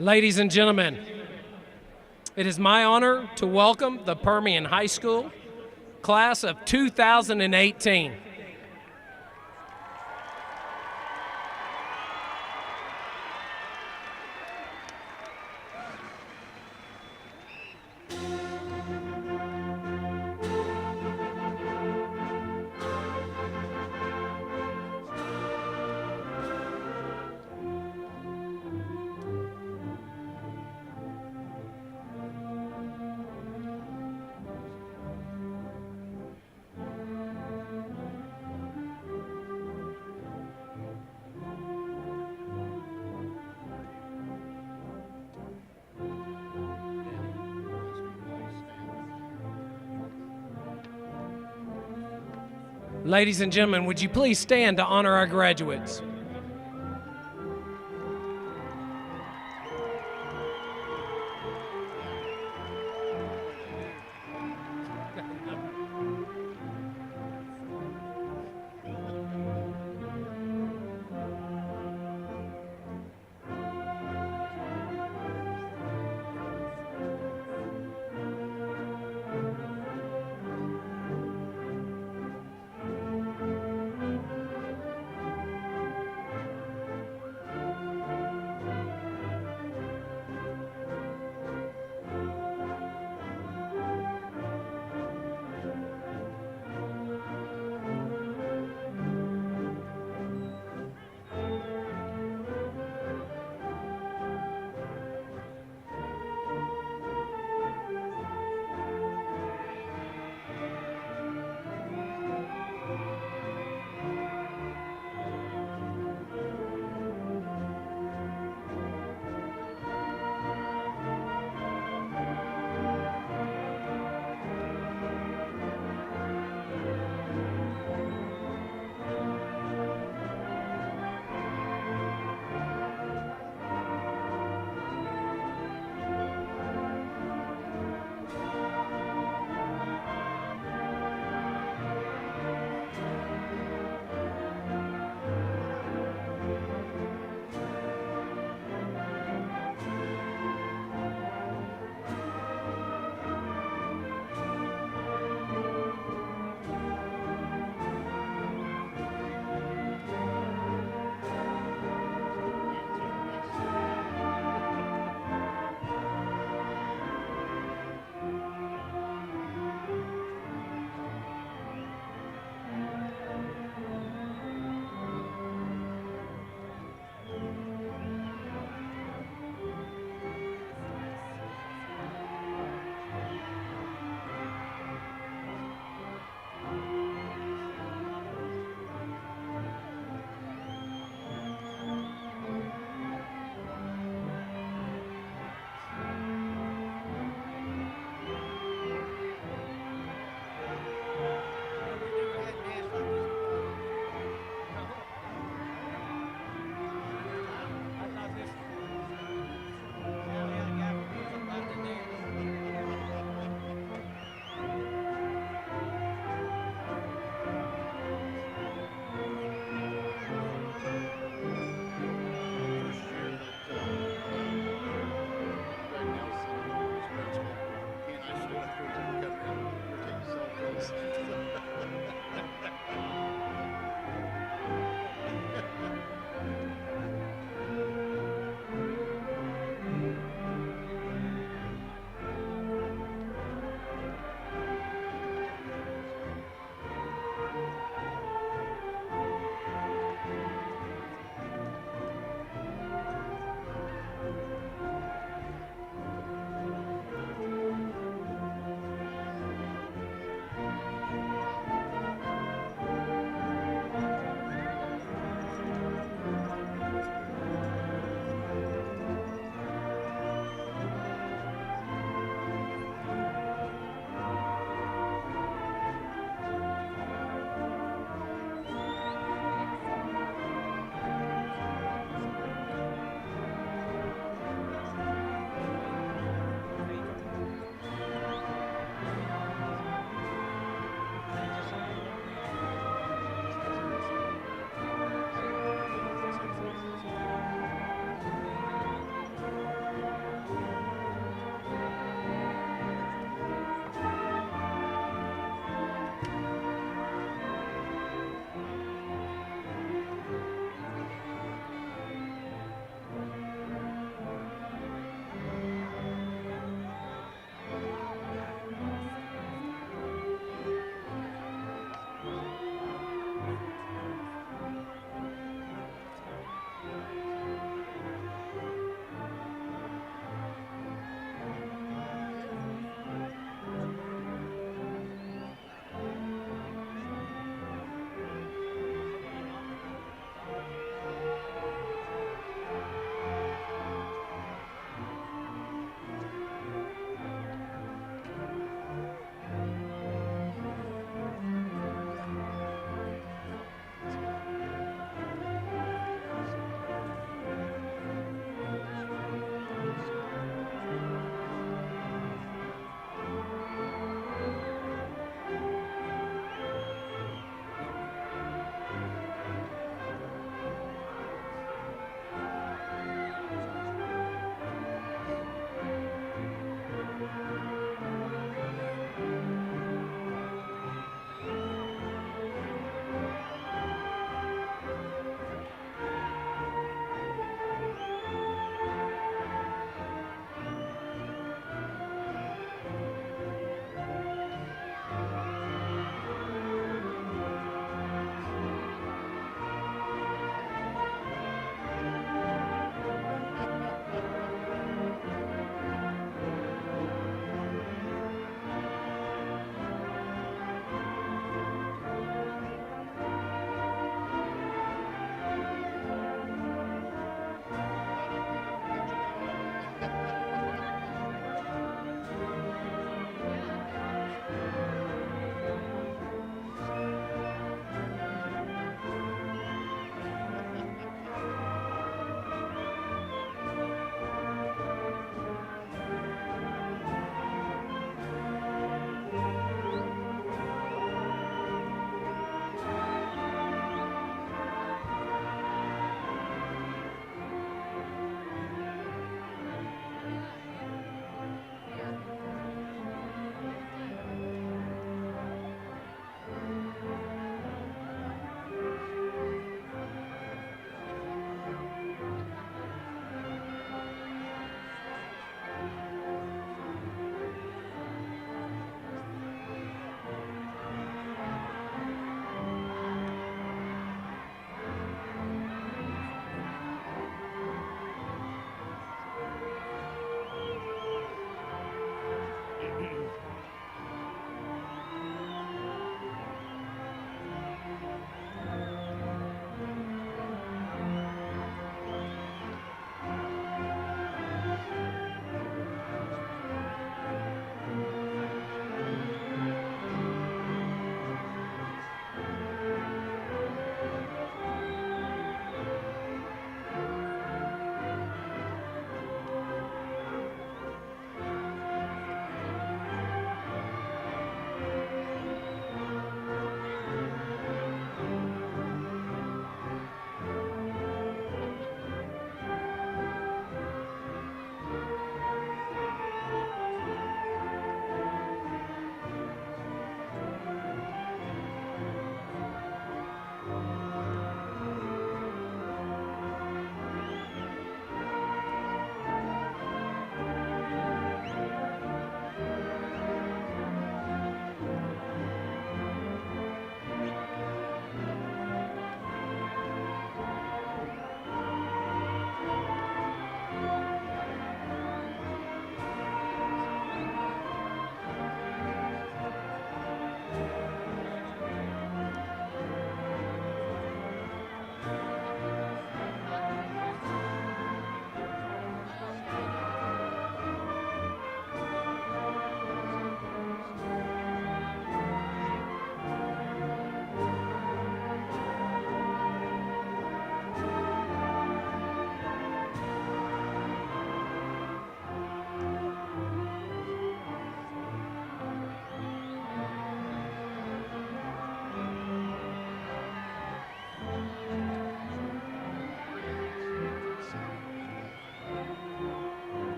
Ladies and gentlemen, it is my honor to welcome the Permian High School class of 2018. Ladies and gentlemen, would you please stand to honor our graduates?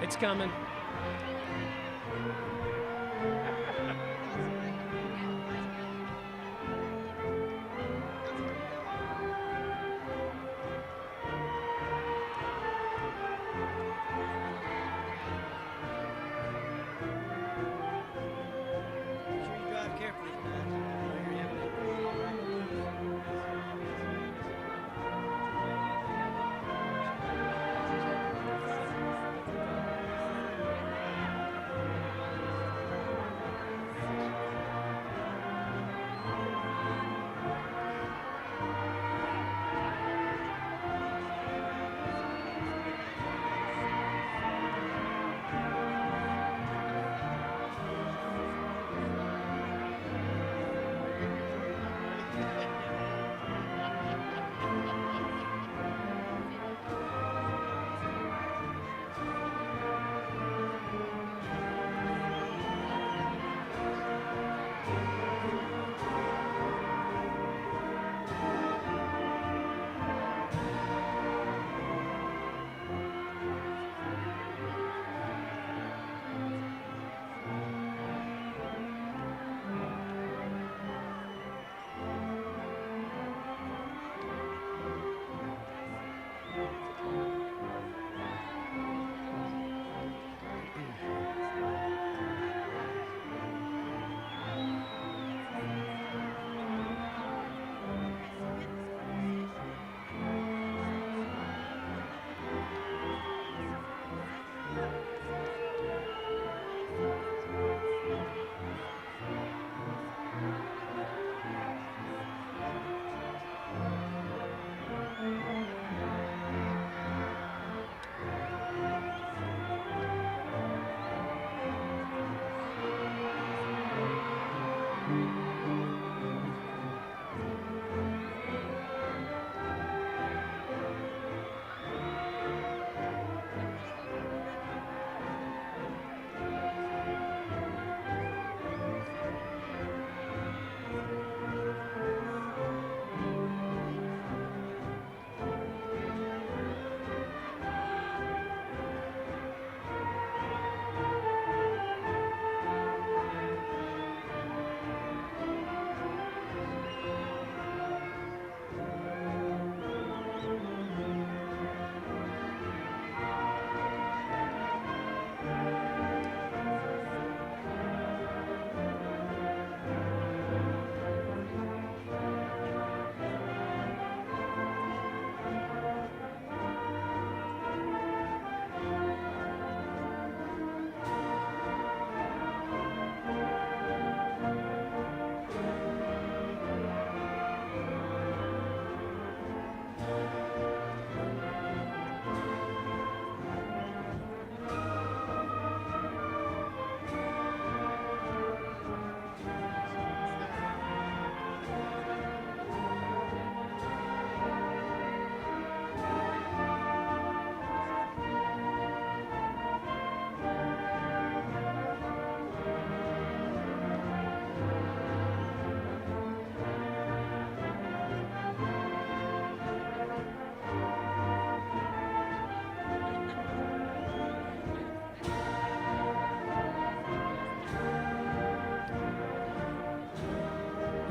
It's coming.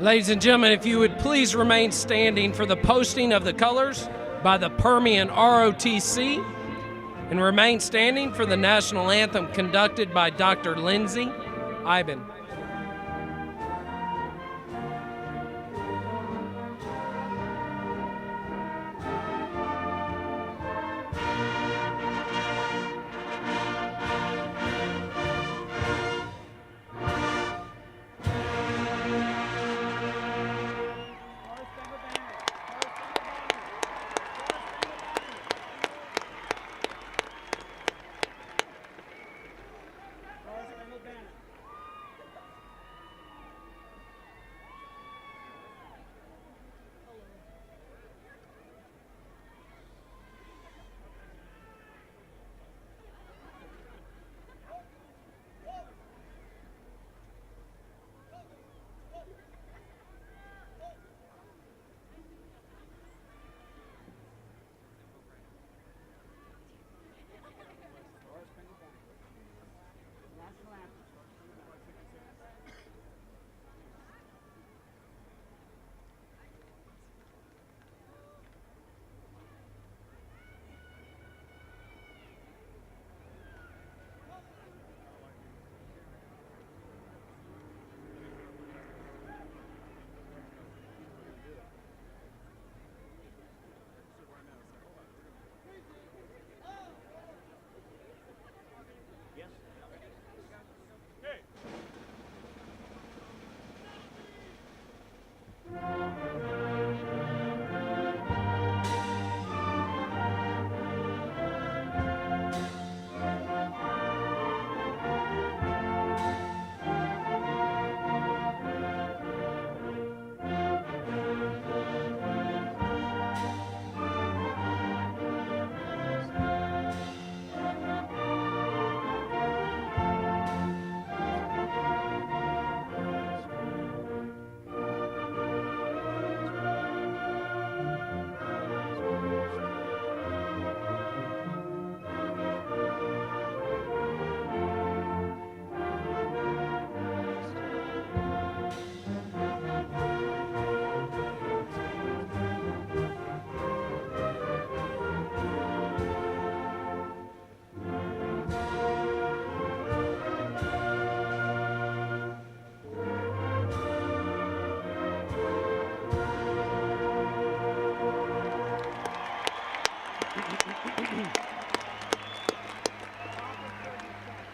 Ladies and gentlemen, if you would please remain standing for the posting of the colors by the Permian ROTC, and remain standing for the national anthem conducted by Dr. Lindsay Iben.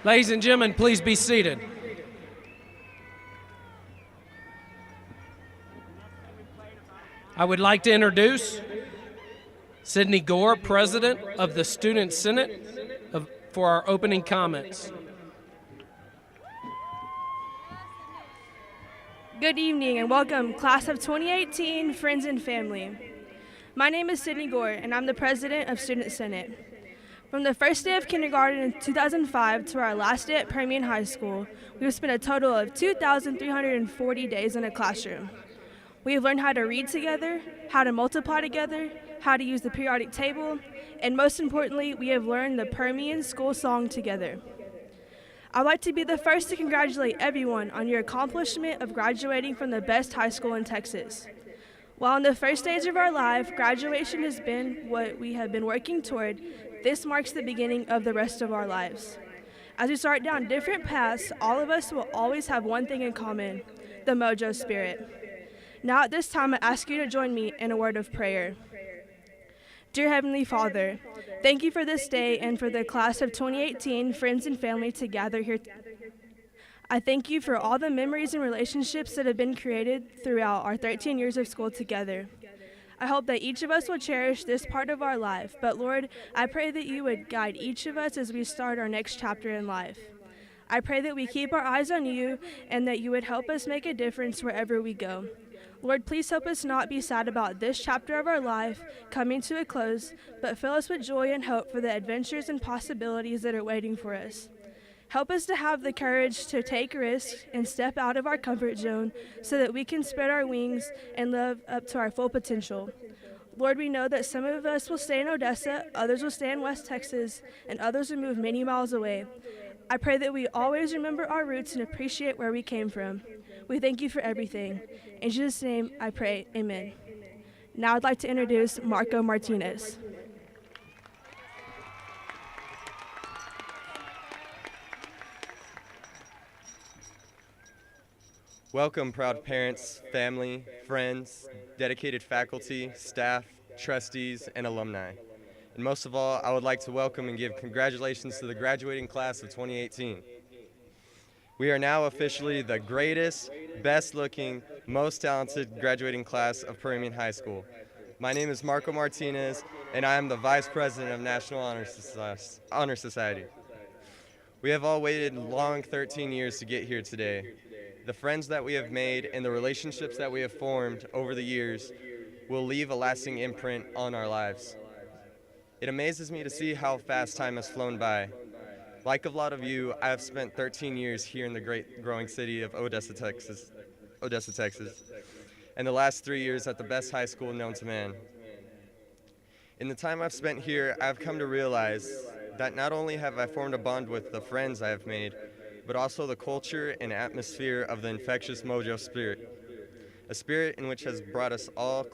Ladies and gentlemen, please be seated. I would like to introduce Sydney Gore, President of the Student Senate, for our opening comments. Good evening and welcome, class of 2018, friends and family. My name is Sydney Gore, and I'm the president of Student Senate. From the first day of kindergarten in 2005 to our last day at Permian High School, we have spent a total of 2,340 days in a classroom. We have learned how to read together, how to multiply together, how to use the periodic table, and most importantly, we have learned the Permian school song together. I'd like to be the first to congratulate everyone on your accomplishment of graduating from the best high school in Texas. While in the first stage of our life, graduation has been what we have been working toward, this marks the beginning of the rest of our lives. As we start down different paths, all of us will always have one thing in common, the Mojo Spirit. Now at this time, I ask you to join me in a word of prayer. Dear Heavenly Father, thank you for this day and for the class of 2018, friends and family to gather here. I thank you for all the memories and relationships that have been created throughout our 13 years of school together. I hope that each of us will cherish this part of our life, but Lord, I pray that you would guide each of us as we start our next chapter in life. I pray that we keep our eyes on you and that you would help us make a difference wherever we go. Lord, please help us not be sad about this chapter of our life coming to a close, but fill us with joy and hope for the adventures and possibilities that are waiting for us. Help us to have the courage to take risks and step out of our comfort zone so that we can spread our wings and live up to our full potential. Lord, we know that some of us will stay in Odessa, others will stay in West Texas, and others will move many miles away. I pray that we always remember our roots and appreciate where we came from. We thank you for everything. In Jesus' name, I pray, amen. Now I'd like to introduce Marco Martinez. Welcome, proud parents, family, friends, dedicated faculty, staff, trustees, and alumni. And most of all, I would like to welcome and give congratulations to the graduating class of 2018. We are now officially the greatest, best-looking, most talented graduating class of Permian High School. My name is Marco Martinez, and I am the Vice President of National Honor Society. We have all waited long 13 years to get here today. The friends that we have made and the relationships that we have formed over the years will leave a lasting imprint on our lives. It amazes me to see how fast time has flown by. Like a lot of you, I have spent 13 years here in the great growing city of Odessa, Texas, and the last 3 years at the best high school known to man. In the time I've spent here, I've come to realize that not only have I formed a bond with the friends I have made, but also the culture and atmosphere of the infectious Mojo spirit, a spirit in which has brought us all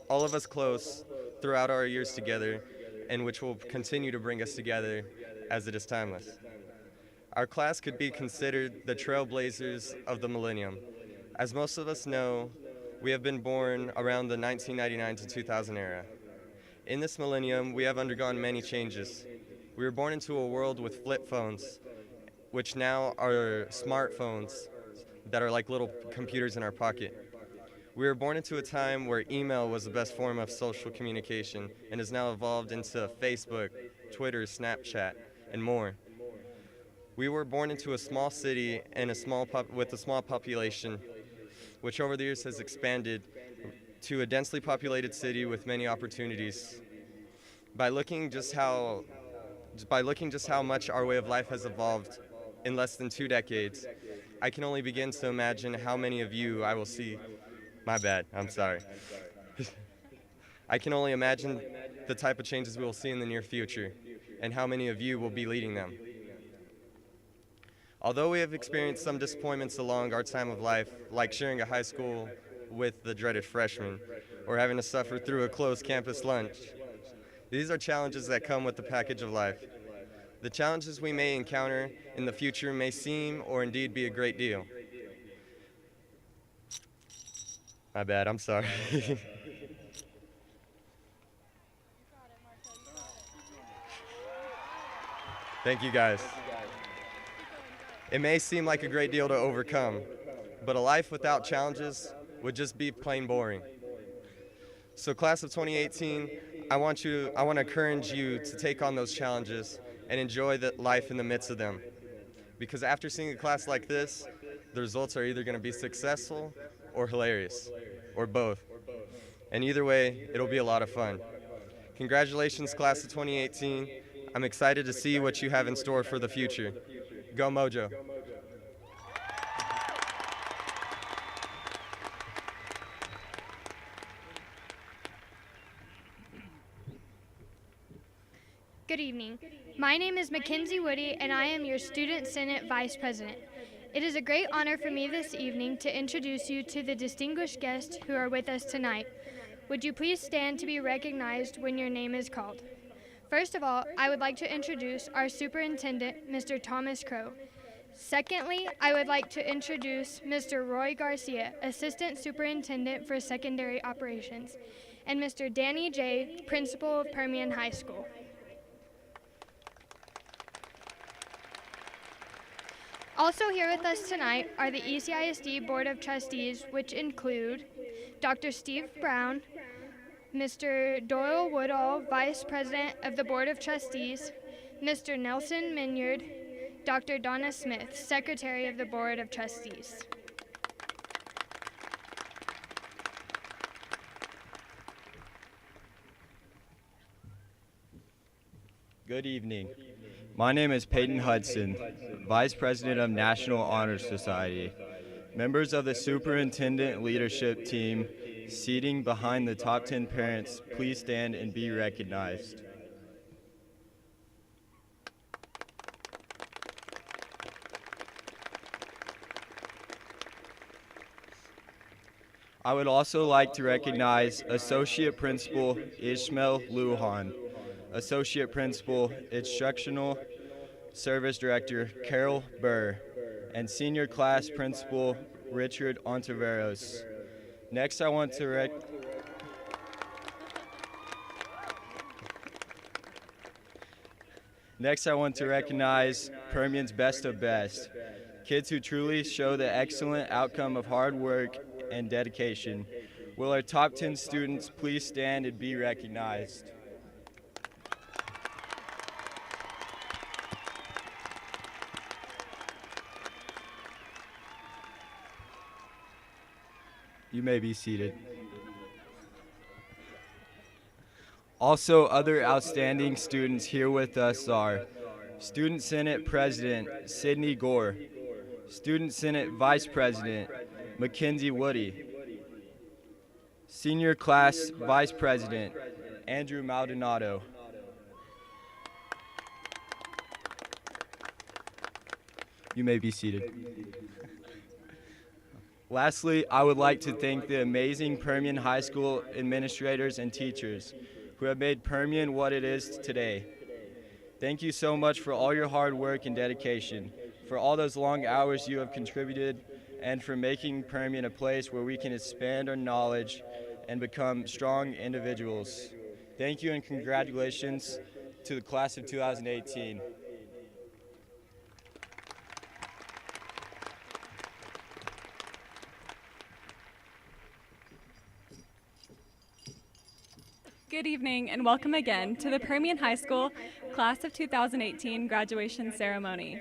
of us close throughout our years together, and which will continue to bring us together as it is timeless. Our class could be considered the trailblazers of the millennium. As most of us know, we have been born around the 1999 to 2000 era. In this millennium, we have undergone many changes. We were born into a world with flip phones, which now are smartphones that are like little computers in our pocket. We were born into a time where email was the best form of social communication and has now evolved into Facebook, Twitter, Snapchat, and more. We were born into a small city and with a small population, which over the years has expanded to a densely populated city with many opportunities. By looking just how much our way of life has evolved in less than 2 decades, I can only begin to imagine how many of you I will see. My bad, I'm sorry. I can only imagine the type of changes we will see in the near future and how many of you will be leading them. Although we have experienced some disappointments along our time of life, like sharing a high school with the dreaded freshmen or having to suffer through a closed campus lunch, these are challenges that come with the package of life. The challenges we may encounter in the future may seem or indeed be a great deal. My bad, I'm sorry. Thank you guys. It may seem like a great deal to overcome, but a life without challenges would just be plain boring. So class of 2018, I want to encourage you to take on those challenges and enjoy the life in the midst of them. Because after seeing a class like this, the results are either going to be successful or hilarious, or both. And either way, it'll be a lot of fun. Congratulations, class of 2018. I'm excited to see what you have in store for the future. Go Mojo. Good evening. My name is Mackenzie Woody, and I am your Student Senate Vice President. It is a great honor for me this evening to introduce you to the distinguished guests who are with us tonight. Would you please stand to be recognized when your name is called? First of all, I would like to introduce our Superintendent, Mr. Thomas Crow. Secondly, I would like to introduce Mr. Roy Garcia, Assistant Superintendent for Secondary Operations, and Mr. Danny J., Principal of Permian High School. Also here with us tonight are the ECISD Board of Trustees, which include Dr. Steve Brown, Mr. Doyle Woodall, Vice President of the Board of Trustees, Mr. Nelson Minyard, Dr. Donna Smith, Secretary of the Board of Trustees. Good evening. My name is Peyton Hudson, Vice President of National Honor Society. Members of the Superintendent Leadership Team seating behind the top 10 parents, please stand and be recognized. I would also like to recognize Associate Principal Ishmael Lujan, Associate Principal Instructional Service Director Carol Burr, and Senior Class Principal Richard Ontiveros. Next, I want to recognize Permian's best of best, kids who truly show the excellent outcome of hard work and dedication. Will our top 10 students please stand and be recognized? You may be seated. Also, other outstanding students here with us are Student Senate President Sydney Gore, Student Senate Vice President Mackenzie Woody, Senior Class Vice President Andrew Maldonado, you may be seated. Lastly, I would like to thank the amazing Permian High School administrators and teachers who have made Permian what it is today. Thank you so much for all your hard work and dedication, for all those long hours you have contributed, and for making Permian a place where we can expand our knowledge and become strong individuals. Thank you and congratulations to the class of 2018. Good evening and welcome again to the Permian High School Class of 2018 graduation ceremony.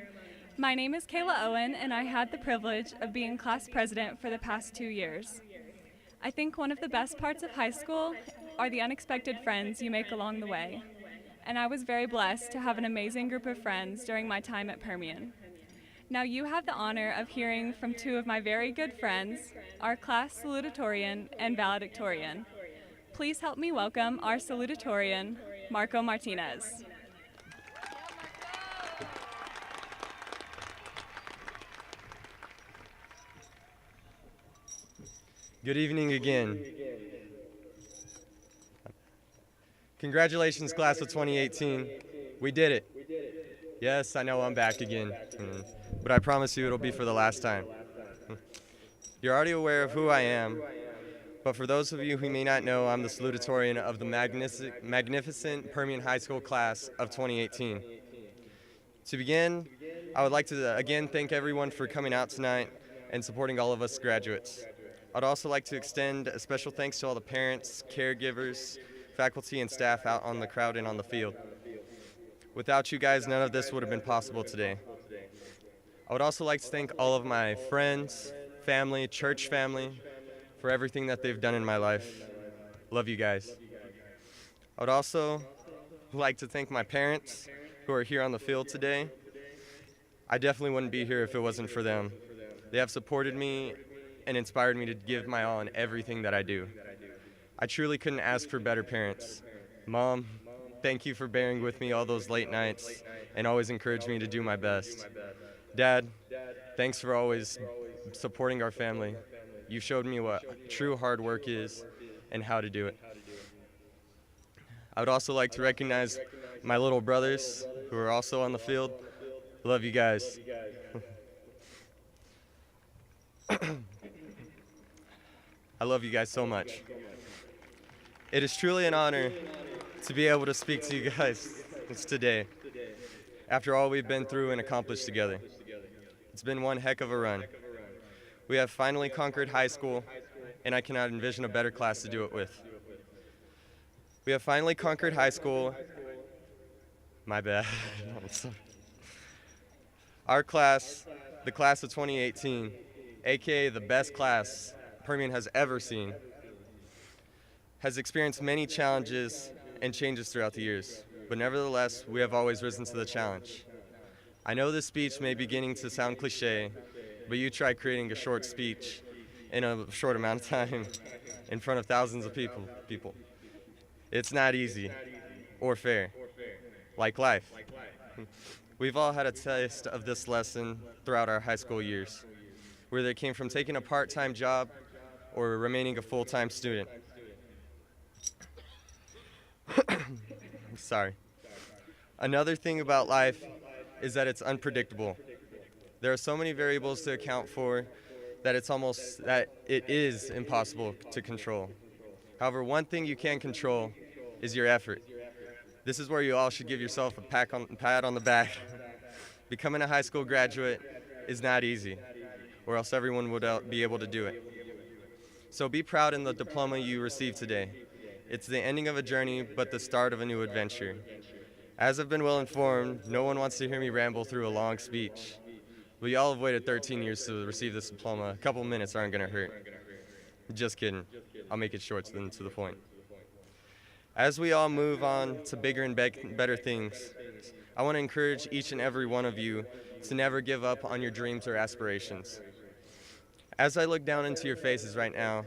My name is Kayla Owen and I had the privilege of being class president for the past 2 years. I think one of the best parts of high school are the unexpected friends you make along the way. And I was very blessed to have an amazing group of friends during my time at Permian. Now you have the honor of hearing from two of my very good friends, our class salutatorian and valedictorian. Please help me welcome our salutatorian, Marco Martinez. Good evening again. Congratulations, class of 2018. We did it. Yes, I know I'm back again, but I promise you it'll be for the last time. You're already aware of who I am, but for those of you who may not know, I'm the salutatorian of the magnificent Permian High School class of 2018. To begin, I would like to again thank everyone for coming out tonight and supporting all of us graduates. I'd also like to extend a special thanks to all the parents, caregivers, faculty, and staff out on the crowd and on the field. Without you guys, none of this would have been possible today. I would also like to thank all of my friends, family, church family, for everything that they've done in my life. Love you guys. I would also like to thank my parents who are here on the field today. I definitely wouldn't be here if it wasn't for them. They have supported me and inspired me to give my all in everything that I do. I truly couldn't ask for better parents. Mom, thank you for bearing with me all those late nights and always encouraged me to do my best. Dad, thanks for always supporting our family. You showed me what true hard work is and how to do it. I would also like to recognize my little brothers who are also on the field. Love you guys. I love you guys so much. It is truly an honor to be able to speak to you guys today after all we've been through and accomplished together. It's been one heck of a run. We have finally conquered high school, and I cannot envision a better class to do it with. We have finally conquered high school. My bad. I'm sorry. Our class, the class of 2018, aka the best class Permian has ever seen, has experienced many challenges and changes throughout the years, but nevertheless, we have always risen to the challenge. I know this speech may be beginning to sound cliche, but you try creating a short speech in a short amount of time in front of thousands of people. It's not easy or fair, like life. We've all had a taste of this lesson throughout our high school years, whether it came from taking a part-time job or remaining a full-time student. Sorry. Another thing about life is that it's unpredictable. There are so many variables to account for that it is impossible to control. However, one thing you can control is your effort. This is where you all should give yourself a pat on the back. Becoming a high school graduate is not easy, or else everyone would be able to do it. So be proud in the diploma you received today. It's the ending of a journey, but the start of a new adventure. As I've been well informed, no one wants to hear me ramble through a long speech. But y'all have waited 13 years to receive this diploma. A couple minutes aren't gonna hurt. Just kidding. I'll make it short and to the point. As we all move on to bigger and better things, I want to encourage each and every one of you to never give up on your dreams or aspirations. As I look down into your faces right now,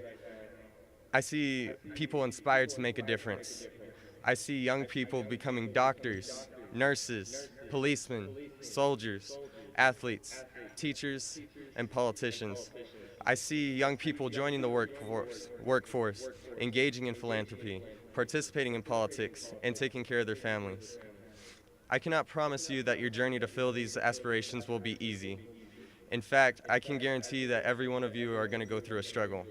I see people inspired to make a difference. I see young people becoming doctors, nurses, policemen, soldiers, athletes, teachers, and politicians. I see young people joining the workforce, engaging in philanthropy, participating in politics, and taking care of their families. I cannot promise you that your journey to fill these aspirations will be easy. In fact, I can guarantee that every one of you are going to go through a struggle.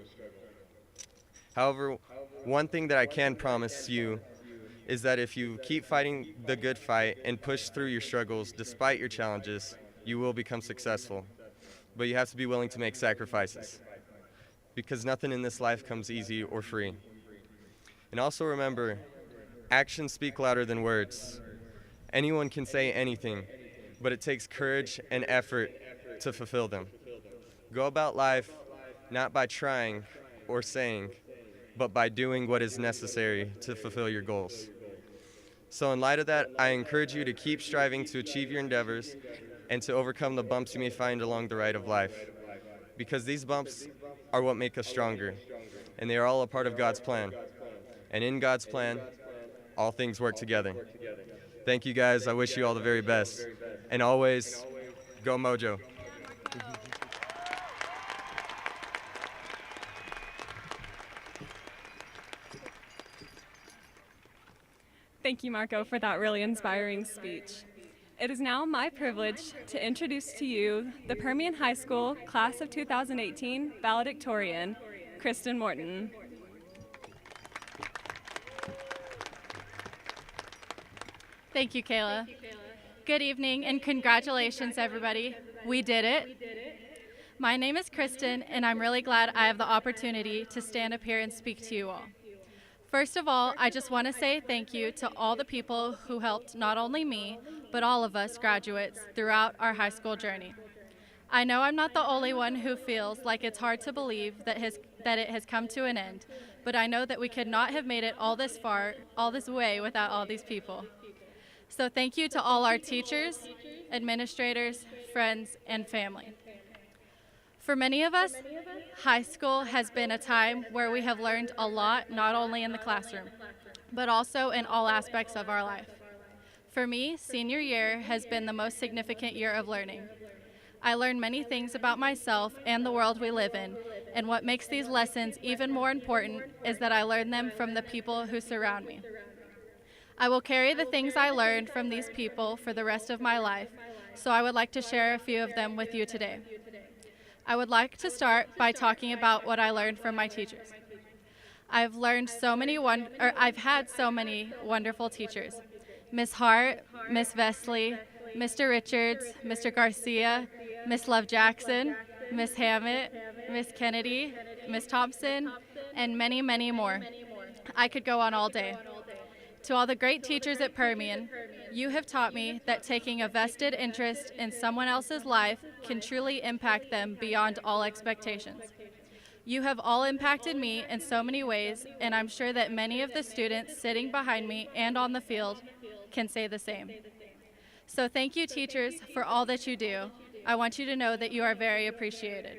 However, one thing that I can promise you is that if you keep fighting the good fight and push through your struggles despite your challenges, you will become successful. But you have to be willing to make sacrifices, because nothing in this life comes easy or free. And also remember, actions speak louder than words. Anyone can say anything, but it takes courage and effort to fulfill them. Go about life not by trying or saying, but by doing what is necessary to fulfill your goals. So in light of that, I encourage you to keep striving to achieve your endeavors and to overcome the bumps you may find along the ride of life. Because these bumps are what make us stronger, and they are all a part of God's plan. And in God's plan, all things work together. Thank you guys. I wish you all the very best. And always, go Mojo. Thank you, Marco, for that really inspiring speech. It is now my privilege to introduce to you the Permian High School Class of 2018 valedictorian, Kristen Morton. Thank you, Kayla. Good evening and congratulations, everybody. We did it. My name is Kristen, and I'm really glad I have the opportunity to stand up here and speak to you all. First of all, I just want to say thank you to all the people who helped not only me, but all of us graduates throughout our high school journey. I know I'm not the only one who feels like it's hard to believe that it has come to an end, but I know that we could not have made it all this far, all this way without all these people. So thank you to all our teachers, administrators, friends, and family. For many of us, high school has been a time where we have learned a lot, not only in the classroom, but also in all aspects of our life. For me, senior year has been the most significant year of learning. I learned many things about myself and the world we live in, and what makes these lessons even more important is that I learned them from the people who surround me. I will carry the things I learned from these people for the rest of my life, so I would like to share a few of them with you today. I would like to start by talking about what I learned from my teachers. I've had so many wonderful teachers. Miss Hart, Miss Vesley, Mr. Richards, Mr. Garcia, Miss Love Jackson, Miss Hammett, Miss Kennedy, Miss Thompson, and many, many more. I could go on all day. To all the great teachers at Permian, you have taught me that taking a vested interest in someone else's life can truly impact them beyond all expectations. You have all impacted me in so many ways, and I'm sure that many of the students sitting behind me and on the field can say the same. So thank you, teachers, for all that you do. I want you to know that you are very appreciated.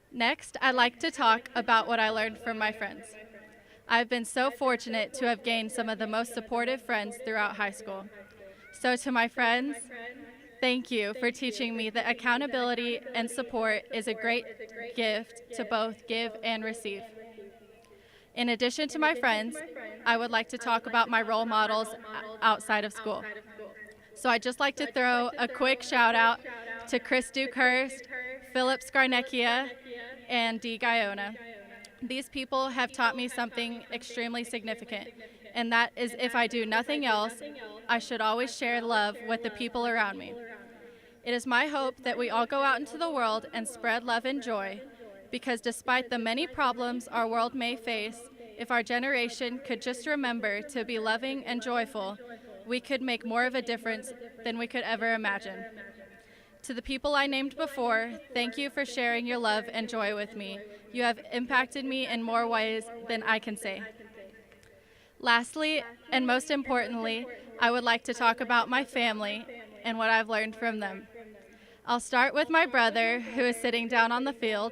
Next, I'd like to talk about what I learned from my friends. I've been so fortunate to have gained some of the most supportive friends throughout high school. So to my friends, thank you for teaching me that accountability and support is a great gift to both give and receive. In addition to my friends, I would like to talk about my role models outside of school. So I'd just like to throw a quick shout out to Chris Dukehurst, Philip Scarnecchia, and Dee Guyona. These people have taught me something extremely significant, and that is if I do nothing else, I should always share love with the people around me. It is my hope that we all go out into the world and spread love and joy, because despite the many problems our world may face, if our generation could just remember to be loving and joyful, we could make more of a difference than we could ever imagine. To the people I named before, thank you for sharing your love and joy with me. You have impacted me in more ways than I can say. Lastly, and most importantly, I would like to talk about my family and what I've learned from them. I'll start with my brother, who is sitting down on the field.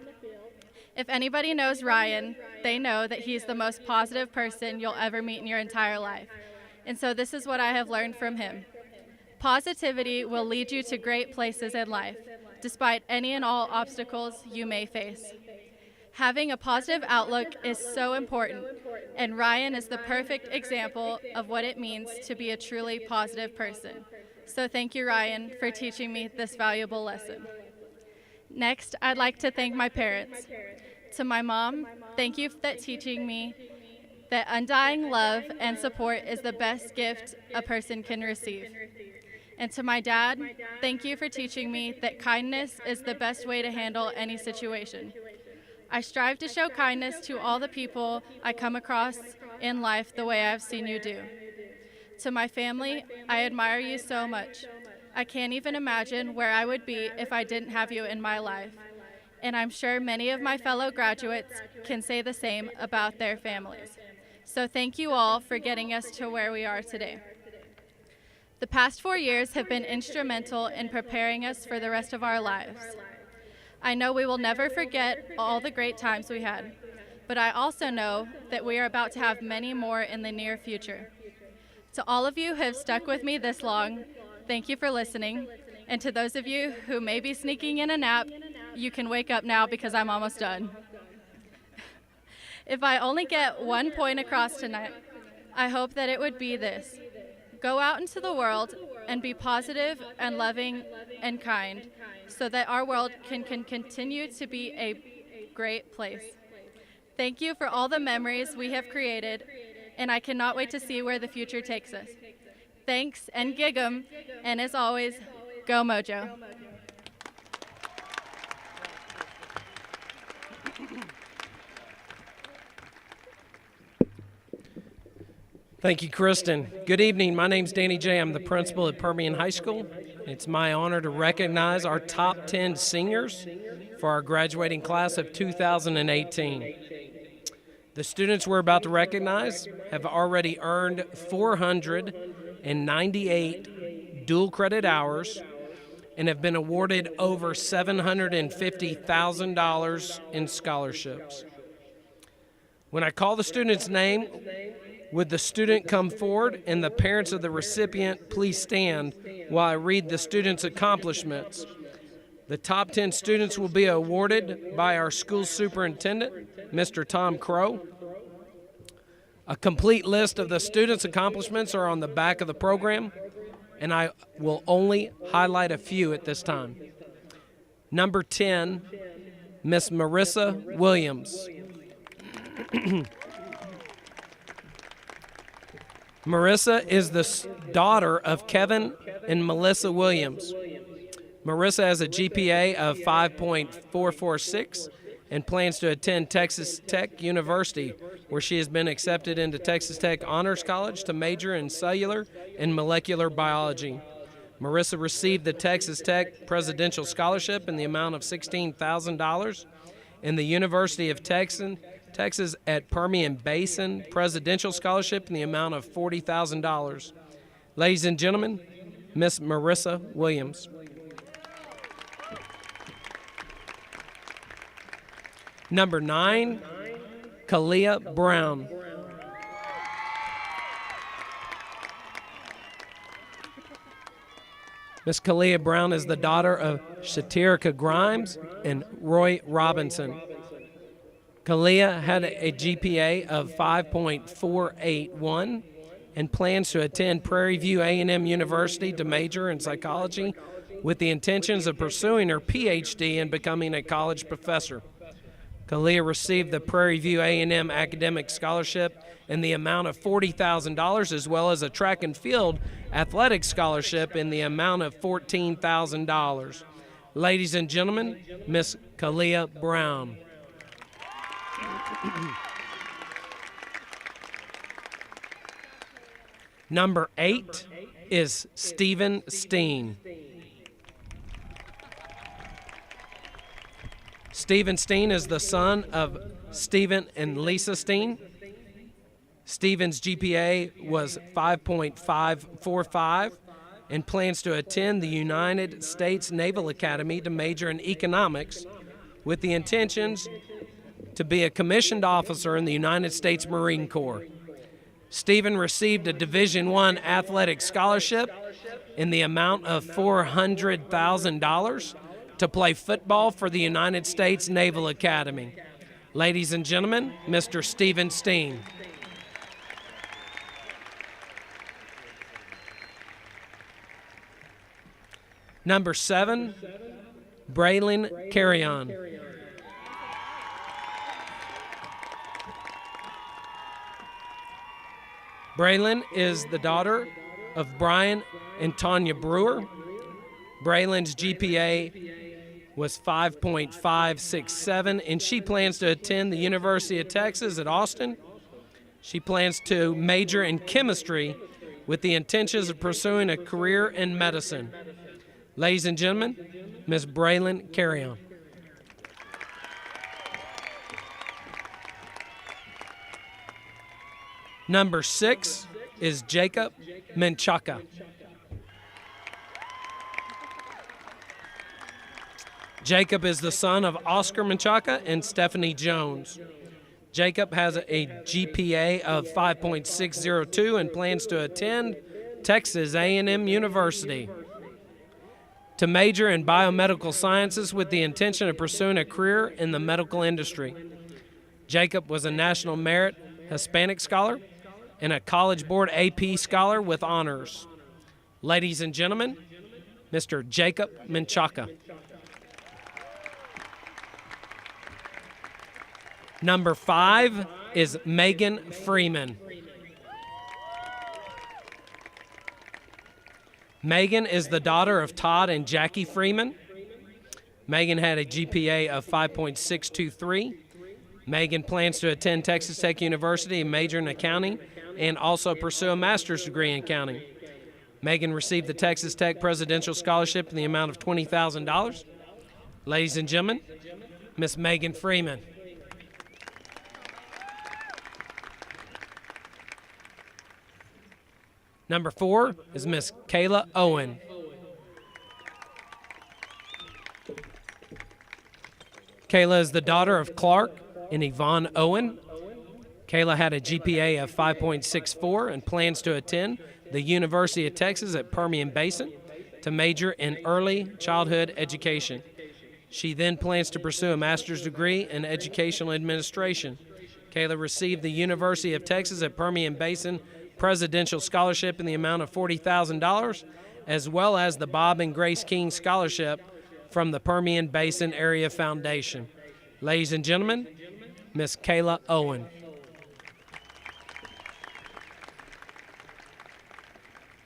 If anybody knows Ryan, they know that he's the most positive person you'll ever meet in your entire life. And so this is what I have learned from him. Positivity will lead you to great places in life, despite any and all obstacles you may face. Having a positive outlook is so important, and Ryan is the perfect example of what it means to be a truly positive person. So thank you, Ryan, for teaching me this valuable lesson. Next, I'd like to thank my parents. To my mom, thank you for teaching me that undying love and support is the best gift a person can receive. And to my dad, thank you for teaching me that kindness is the best way to handle any situation. I strive to show kindness to all the people I come across in life the way I've seen you do. To my family, I admire you so much. I can't even imagine where I would be if I didn't have you in my life. And I'm sure many of my fellow graduates can say the same about their families. So thank you all for getting us to where we are today. The past 4 years have been instrumental in preparing us for the rest of our lives. I know we will never forget all the great times we had, but I also know that we are about to have many more in the near future. To all of you who have stuck with me this long, thank you for listening. And to those of you who may be sneaking in a nap, you can wake up now because I'm almost done. If I only get one point across tonight, I hope that it would be this. Go out into the world and be positive and loving and kind so that our world can continue to be a great place. Thank you for all the memories we have created, and I cannot wait to see where the future takes us. Thanks and gig 'em. And as always, go Mojo. Thank you, Kristen. Good evening. My name's Danny J. I'm the principal at Permian High School. It's my honor to recognize our top 10 seniors for our graduating class of 2018. The students we're about to recognize have already earned 498 dual credit hours and have been awarded over $750,000 in scholarships. When I call the student's name, would the student come forward and the parents of the recipient please stand while I read the student's accomplishments? The top 10 students will be awarded by our school superintendent, Mr. Tom Crow. A complete list of the students' accomplishments are on the back of the program, and I will only highlight a few at this time. Number 10, Miss Marissa Williams. Marissa is the daughter of Kevin and Melissa Williams. Marissa has a GPA of 5.446 and plans to attend Texas Tech University, where she has been accepted into Texas Tech Honors College to major in cellular and molecular biology. Marissa received the Texas Tech Presidential Scholarship in the amount of $16,000 and the University of Texas at Permian Basin Presidential Scholarship in the amount of $40,000. Ladies and gentlemen, Miss Marissa Williams. Number 9, Kalia Brown. Miss Kalia Brown is the daughter of Shatirika Grimes and Roy Robinson. Kalia had a GPA of 5.481 and plans to attend Prairie View A&M University to major in psychology with the intentions of pursuing her PhD and becoming a college professor. Kalia received the Prairie View A&M Academic Scholarship in the amount of $40,000 as well as a track and field athletic scholarship in the amount of $14,000. Ladies and gentlemen, Miss Kalia Brown. Number 8 is Stephen Steen. Stephen Steen is the son of Stephen and Lisa Steen. Stephen's GPA was 5.545 and plans to attend the United States Naval Academy to major in economics with the intentions to be a commissioned officer in the United States Marine Corps. Stephen received a Division I athletic scholarship in the amount of $400,000 to play football for the United States Naval Academy. Ladies and gentlemen, Mr. Stephen Steen. Number 7, Braylon Carrion. Braylon is the daughter of Brian and Tanya Brewer. Braylon's GPA was 5.567, and she plans to attend the University of Texas at Austin. She plans to major in chemistry with the intentions of pursuing a career in medicine. Ladies and gentlemen, Ms. Braylon Carrion. Number 6 is Jacob Menchaca. Jacob is the son of Oscar Menchaca and Stephanie Jones. Jacob has a GPA of 5.602 and plans to attend Texas A&M University to major in biomedical sciences with the intention of pursuing a career in the medical industry. Jacob was a National Merit Hispanic Scholar and a College Board AP Scholar with honors. Ladies and gentlemen, Mr. Jacob Menchaca. Number 5 is Megan Freeman. Megan is the daughter of Todd and Jackie Freeman. Megan had a GPA of 5.623. Megan plans to attend Texas Tech University and major in accounting and also pursue a master's degree in accounting. Megan received the Texas Tech Presidential Scholarship in the amount of $20,000. Ladies and gentlemen, Miss Megan Freeman. Number 4 is Miss Kayla Owen. Kayla is the daughter of Clark and Yvonne Owen. Kayla had a GPA of 5.64 and plans to attend the University of Texas at Permian Basin to major in early childhood education. She then plans to pursue a master's degree in educational administration. Kayla received the University of Texas at Permian Basin Presidential Scholarship in the amount of $40,000, as well as the Bob and Grace King Scholarship from the Permian Basin Area Foundation. Ladies and gentlemen, Miss Kayla Owen.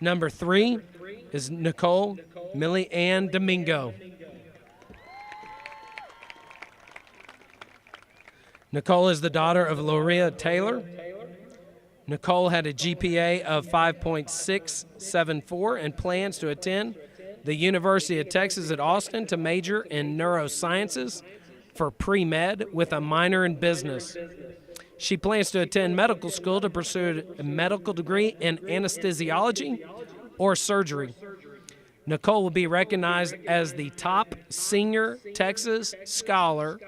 Number 3 is Nicole Millie Ann Domingo. Nicole is the daughter of Loria Taylor. Nicole had a GPA of 5.674 and plans to attend the University of Texas at Austin to major in neurosciences for pre-med with a minor in business. She plans to attend medical school to pursue a medical degree in anesthesiology or surgery. Nicole will be recognized as the top senior Texas scholar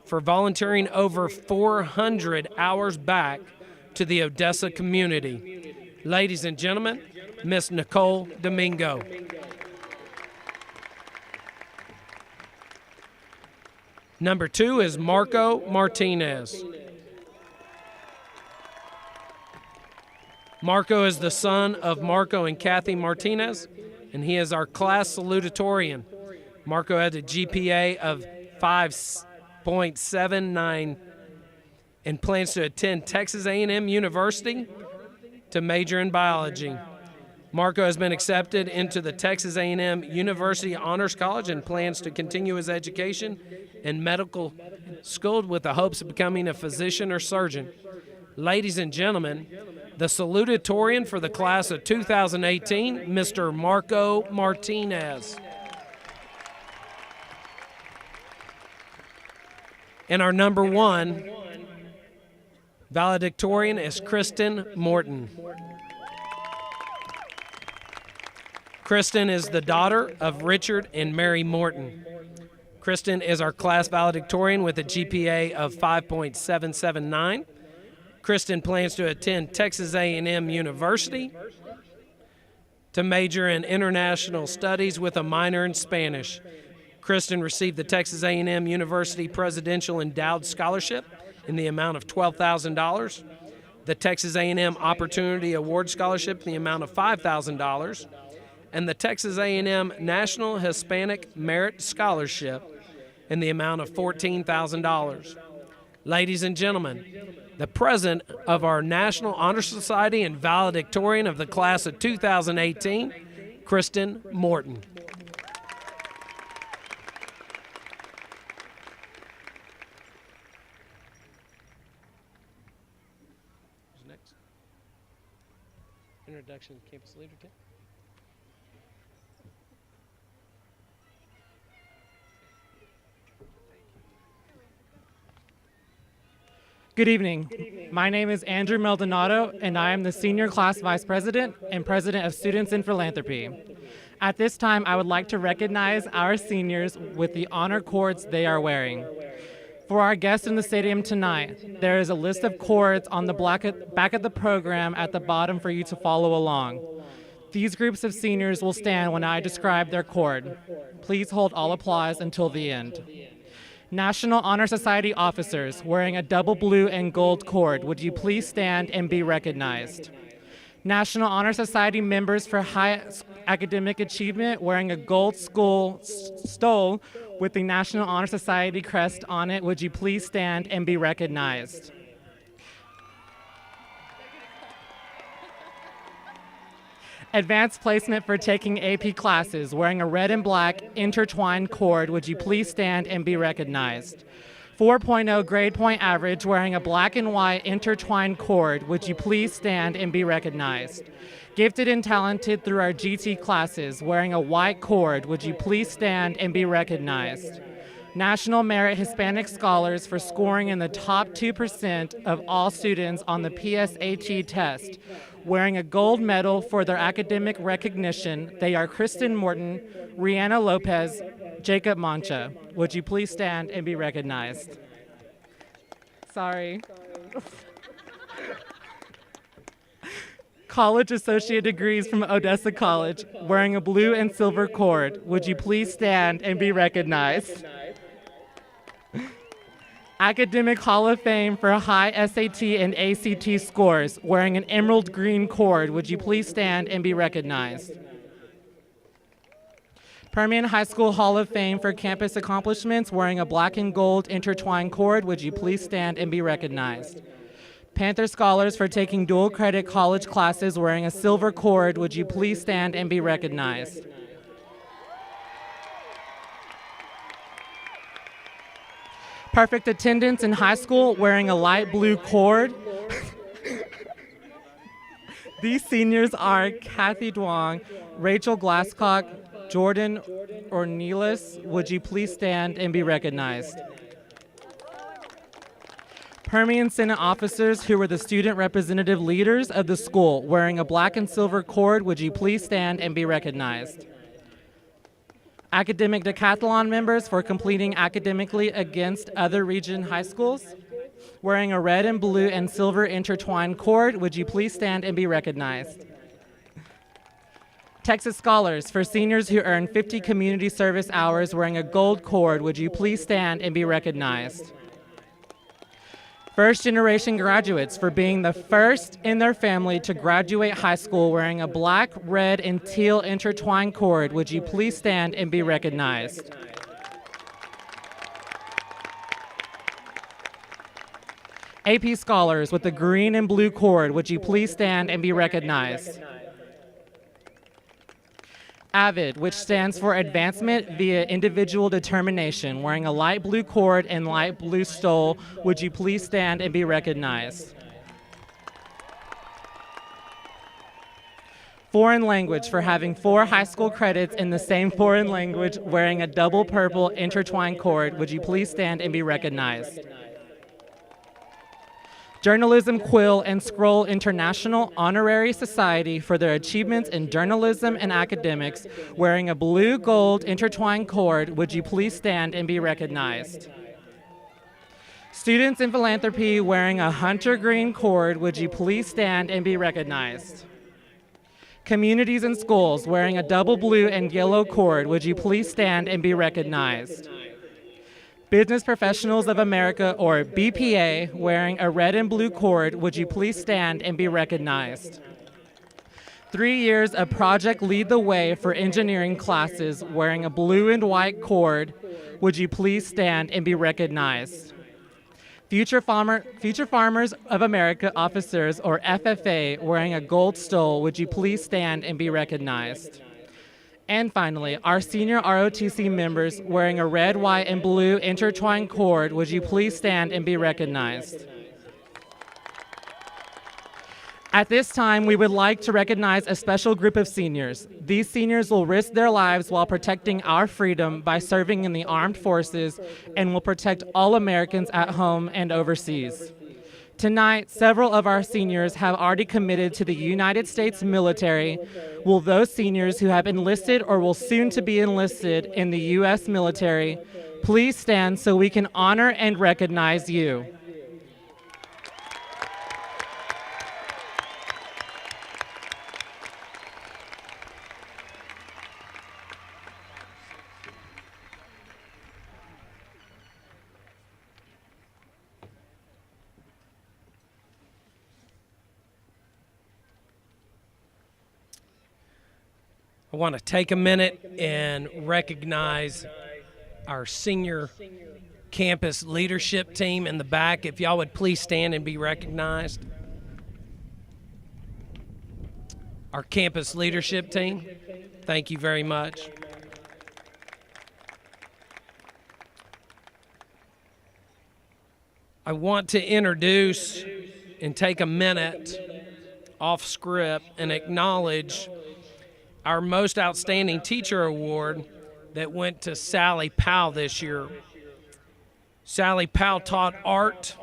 for volunteering over 400 hours back to the Odessa community. Ladies and gentlemen, Miss Nicole Domingo. Number 2 is Marco Martinez. Marco is the son of Marco and Kathy Martinez, and he is our class salutatorian. Marco had a GPA of 5.79 and plans to attend Texas A&M University to major in biology. Marco has been accepted into the Texas A&M University Honors College and plans to continue his education in medical school with the hopes of becoming a physician or surgeon. Ladies and gentlemen, the salutatorian for the class of 2018, Mr. Marco Martinez. And our number 1 valedictorian is Kristen Morton. Kristen is the daughter of Richard and Mary Morton. Kristen is our class valedictorian with a GPA of 5.779. Kristen plans to attend Texas A&M University to major in international studies with a minor in Spanish. Kristen received the Texas A&M University Presidential Endowed Scholarship in the amount of $12,000, the Texas A&M Opportunity Award Scholarship in the amount of $5,000, and the Texas A&M National Hispanic Merit Scholarship in the amount of $14,000. Ladies and gentlemen, the president of our National Honor Society and valedictorian of the class of 2018, Kristen Morton. Who's next? Introduction to Campus Leadership. Good evening. My name is Andrew Maldonado, and I am the Senior Class Vice President and President of Students in Philanthropy. At this time, I would like to recognize our seniors with the honor cords they are wearing. For our guests in the stadium tonight, there is a list of cords on the back of the program at the bottom for you to follow along. These groups of seniors will stand when I describe their cord. Please hold all applause until the end. National Honor Society officers wearing a double blue and gold cord, would you please stand and be recognized? National Honor Society members for high academic achievement wearing a gold school stole with the National Honor Society crest on it, would you please stand and be recognized? Advanced placement for taking AP classes, wearing a red and black intertwined cord. Would you please stand and be recognized? 4.0 grade point average, wearing a black and white intertwined cord. Would you please stand and be recognized? Gifted and talented through our GT classes, wearing a white cord. Would you please stand and be recognized? National Merit Hispanic Scholars for scoring in the top 2% of all students on the PSAT test, wearing a gold medal for their academic recognition. They are Kristen Morton, Rihanna Lopez, Jacob Mancha. Would you please stand and be recognized? Sorry. College Associate Degrees from Odessa College, wearing a blue and silver cord. Would you please stand and be recognized? Academic Hall of Fame for high SAT and ACT scores, wearing an emerald green cord. Would you please stand and be recognized? Permian High School Hall of Fame for campus accomplishments, wearing a black and gold intertwined cord. Would you please stand and be recognized? Panther Scholars for taking dual credit college classes, wearing a silver cord. Would you please stand and be recognized? Perfect attendance in high school, wearing a light blue cord. These seniors are Kathy Duong, Rachel Glasscock, Jordan Ornelas. Would you please stand and be recognized? Permian Senate officers who were the student representative leaders of the school, wearing a black and silver cord. Would you please stand and be recognized? Academic decathlon members for completing academically against other region high schools, wearing a red and blue and silver intertwined cord. Would you please stand and be recognized? Texas Scholars for seniors who earn 50 community service hours, wearing a gold cord. Would you please stand and be recognized? First generation graduates for being the first in their family to graduate high school, wearing a black, red, and teal intertwined cord. Would you please stand and be recognized? AP Scholars with the green and blue cord. Would you please stand and be recognized? AVID, which stands for Advancement via Individual Determination, wearing a light blue cord and light blue stole. Would you please stand and be recognized? Foreign language for having 4 high school credits in the same foreign language, wearing a double purple intertwined cord. Would you please stand and be recognized? Journalism Quill and Scroll International Honorary Society for their achievements in journalism and academics, wearing a blue-gold intertwined cord. Would you please stand and be recognized? Students in Philanthropy wearing a hunter green cord. Would you please stand and be recognized? Communities and Schools wearing a double blue and yellow cord. Would you please stand and be recognized? Business Professionals of America, or BPA, wearing a red and blue cord. Would you please stand and be recognized? 3 years of Project Lead the Way for engineering classes, wearing a blue and white cord. Would you please stand and be recognized? Future Farmers of America officers, or FFA, wearing a gold stole. Would you please stand and be recognized? And finally, our senior ROTC members wearing a red, white, and blue intertwined cord. Would you please stand and be recognized? At this time, we would like to recognize a special group of seniors. These seniors will risk their lives while protecting our freedom by serving in the armed forces and will protect all Americans at home and overseas. Tonight, several of our seniors have already committed to the United States military. Will those seniors who have enlisted or will soon to be enlisted in the U.S. military please stand so we can honor and recognize you? I want to take a minute and recognize our senior campus leadership team in the back. If y'all would please stand and be recognized. our campus leadership team, thank you very much. I want to introduce and take a minute off script and acknowledge our Most Outstanding Teacher Award that went to Sally Powell this year. Sally Powell taught art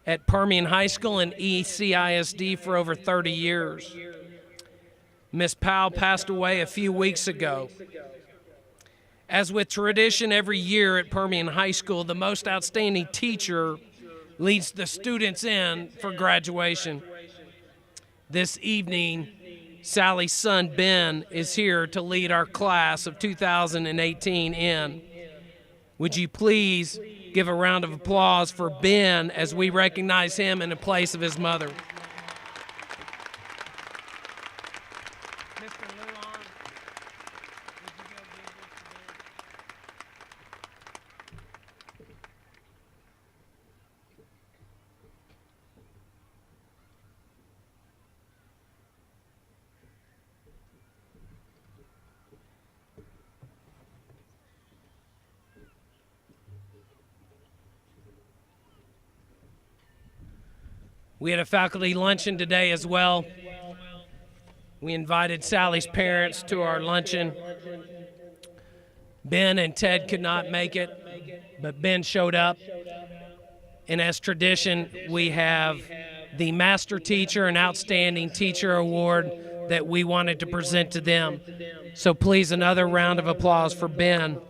at Permian High School and ECISD for over 30 years. Miss Powell passed away a few weeks ago. As with tradition every year at Permian High School, the most outstanding teacher leads the students in for graduation. This evening, Sally's son, Ben, is here to lead our class of 2018 in. Would you please give a round of applause for Ben as we recognize him in the place of his mother. We had a faculty luncheon today as well. We invited Sally's parents to our luncheon. Ben and Ted could not make it, but Ben showed up. And as tradition, we have the Master Teacher and Outstanding Teacher Award that we wanted to present to them. So please, another round of applause for Ben.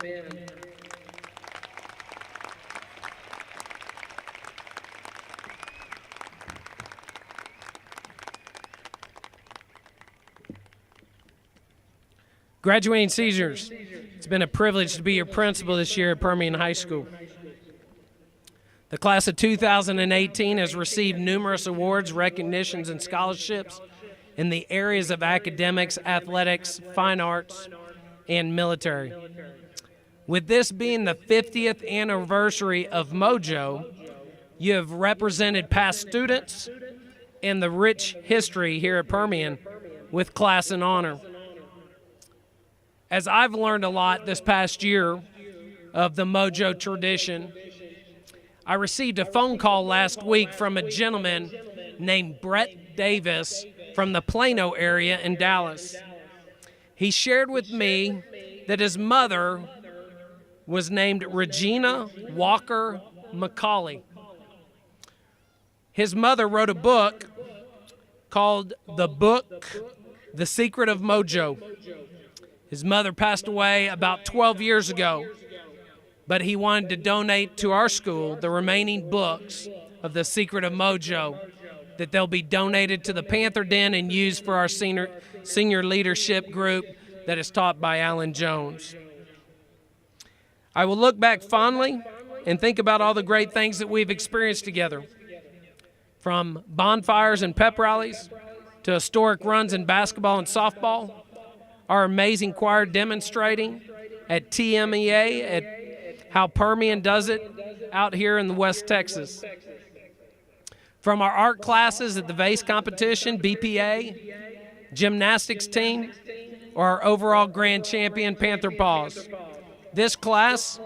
Graduating seniors, it's been a privilege to be your principal this year at Permian High School. The class of 2018 has received numerous awards, recognitions, and scholarships in the areas of academics, athletics, fine arts, and military. With this being the 50th anniversary of Mojo, you have represented past students and the rich history here at Permian with class and honor. As I've learned a lot this past year of the Mojo tradition, I received a phone call last week from a gentleman named Brett Davis from the Plano area in Dallas. He shared with me that his mother was named Regina Walker McCauley. His mother wrote a book called The Secret of Mojo. His mother passed away about 12 years ago, but he wanted to donate to our school the remaining books of The Secret of Mojo, that they'll be donated to the Panther Den and used for our senior leadership group that is taught by Alan Jones. I will look back fondly and think about all the great things that we've experienced together, from bonfires and pep rallies to historic runs in basketball and softball, our amazing choir demonstrating at TMEA, at how Permian does it out here in the West Texas. From our art classes at the vase competition, BPA, gymnastics team, or our overall grand champion, Panther Paws. This class,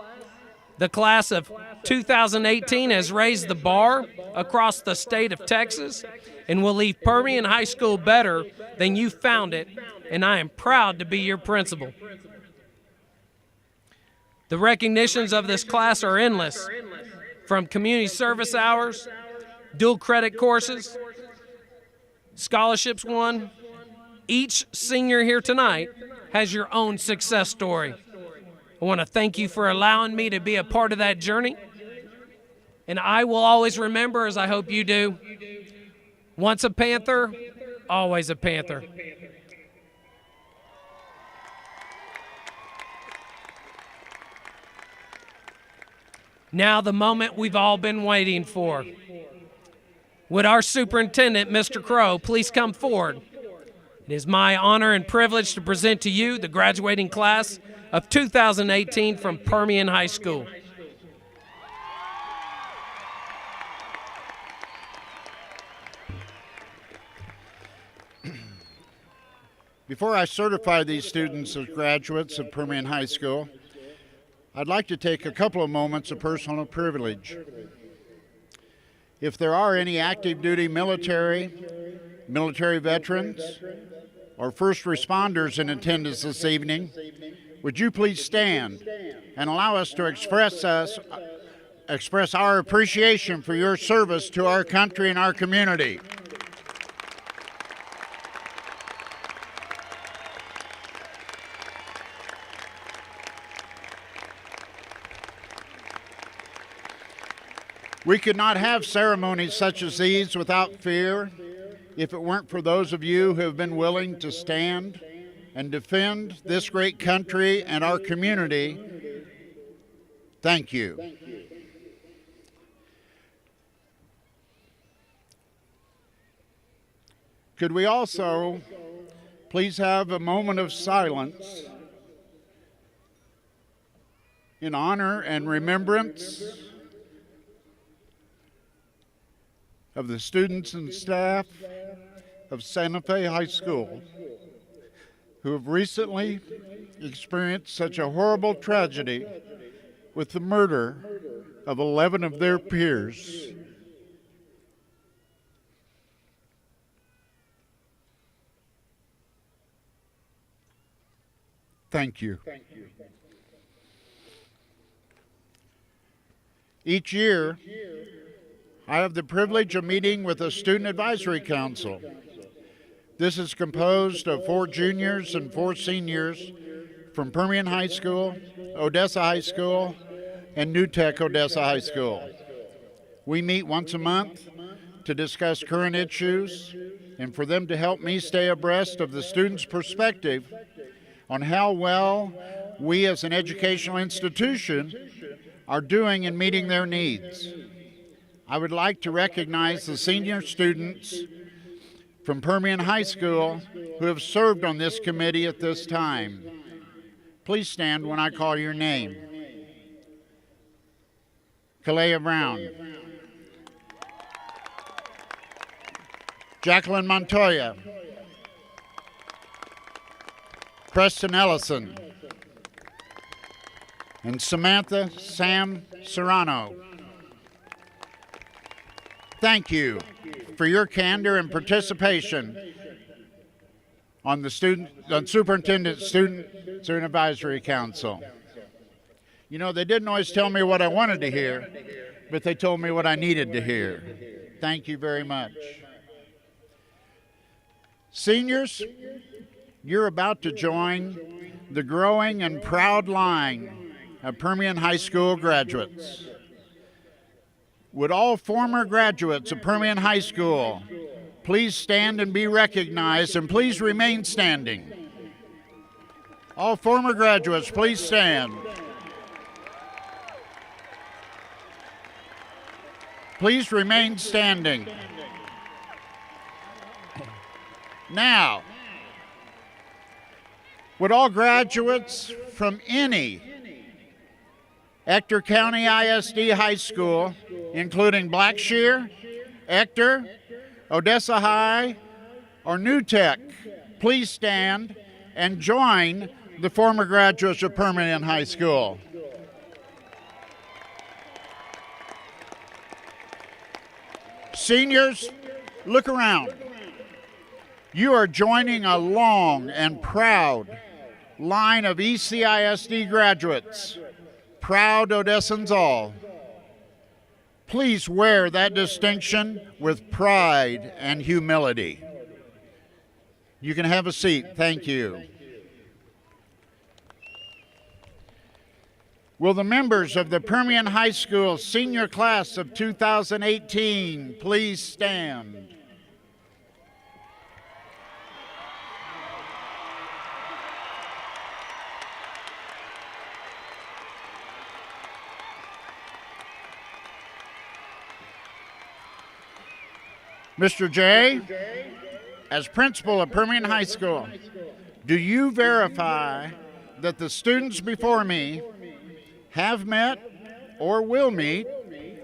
the class of 2018, has raised the bar across the state of Texas and will leave Permian High School better than you found it, and I am proud to be your principal. The recognitions of this class are endless, from community service hours, dual credit courses, scholarships won. Each senior here tonight has your own success story. I want to thank you for allowing me to be a part of that journey. And I will always remember, as I hope you do, once a Panther, always a Panther. Now the moment we've all been waiting for. Would our superintendent, Mr. Crow, please come forward? It is my honor and privilege to present to you the graduating class of 2018 from Permian High School. Before I certify these students as graduates of Permian High School, I'd like to take a couple of moments of personal privilege. If there are any active duty military veterans, or first responders in attendance this evening, would you please stand and allow us to express our appreciation for your service to our country and our community. We could not have ceremonies such as these without fear if it weren't for those of you who have been willing to stand and defend this great country and our community. Thank you. Could we also please have a moment of silence in honor and remembrance of the students and staff of Santa Fe High School who have recently experienced such a horrible tragedy with the murder of 11 of their peers. Thank you. Each year, I have the privilege of meeting with a Student Advisory Council. This is composed of 4 juniors and 4 seniors from Permian High School, Odessa High School, and New Tech Odessa High School. We meet once a month to discuss current issues and for them to help me stay abreast of the students' perspective on how well we as an educational institution are doing in meeting their needs. I would like to recognize the senior students from Permian High School who have served on this committee at this time. Please stand when I call your name. Kalea Brown. Jacqueline Montoya. Preston Ellison. And Samantha Sam Serrano. Thank you for your candor and participation on the Superintendent Student Advisory Council. You know, they didn't always tell me what I wanted to hear, but they told me what I needed to hear. Thank you very much. Seniors, you're about to join the growing and proud line of Permian High School graduates. Would all former graduates of Permian High School please stand and be recognized, and please remain standing. All former graduates, please stand. Please remain standing. Now, would all graduates from any Ector County ISD High School, including Blackshear, Ector, Odessa High, or New Tech, please stand and join the former graduates of Permian High School. Seniors, look around. You are joining a long and proud line of ECISD graduates. Proud Odessans all. Please wear that distinction with pride and humility. You can have a seat. Thank you. Will the members of the Permian High School senior class of 2018 please stand? Mr. J, as principal of Permian High School, do you verify that the students before me have met or will meet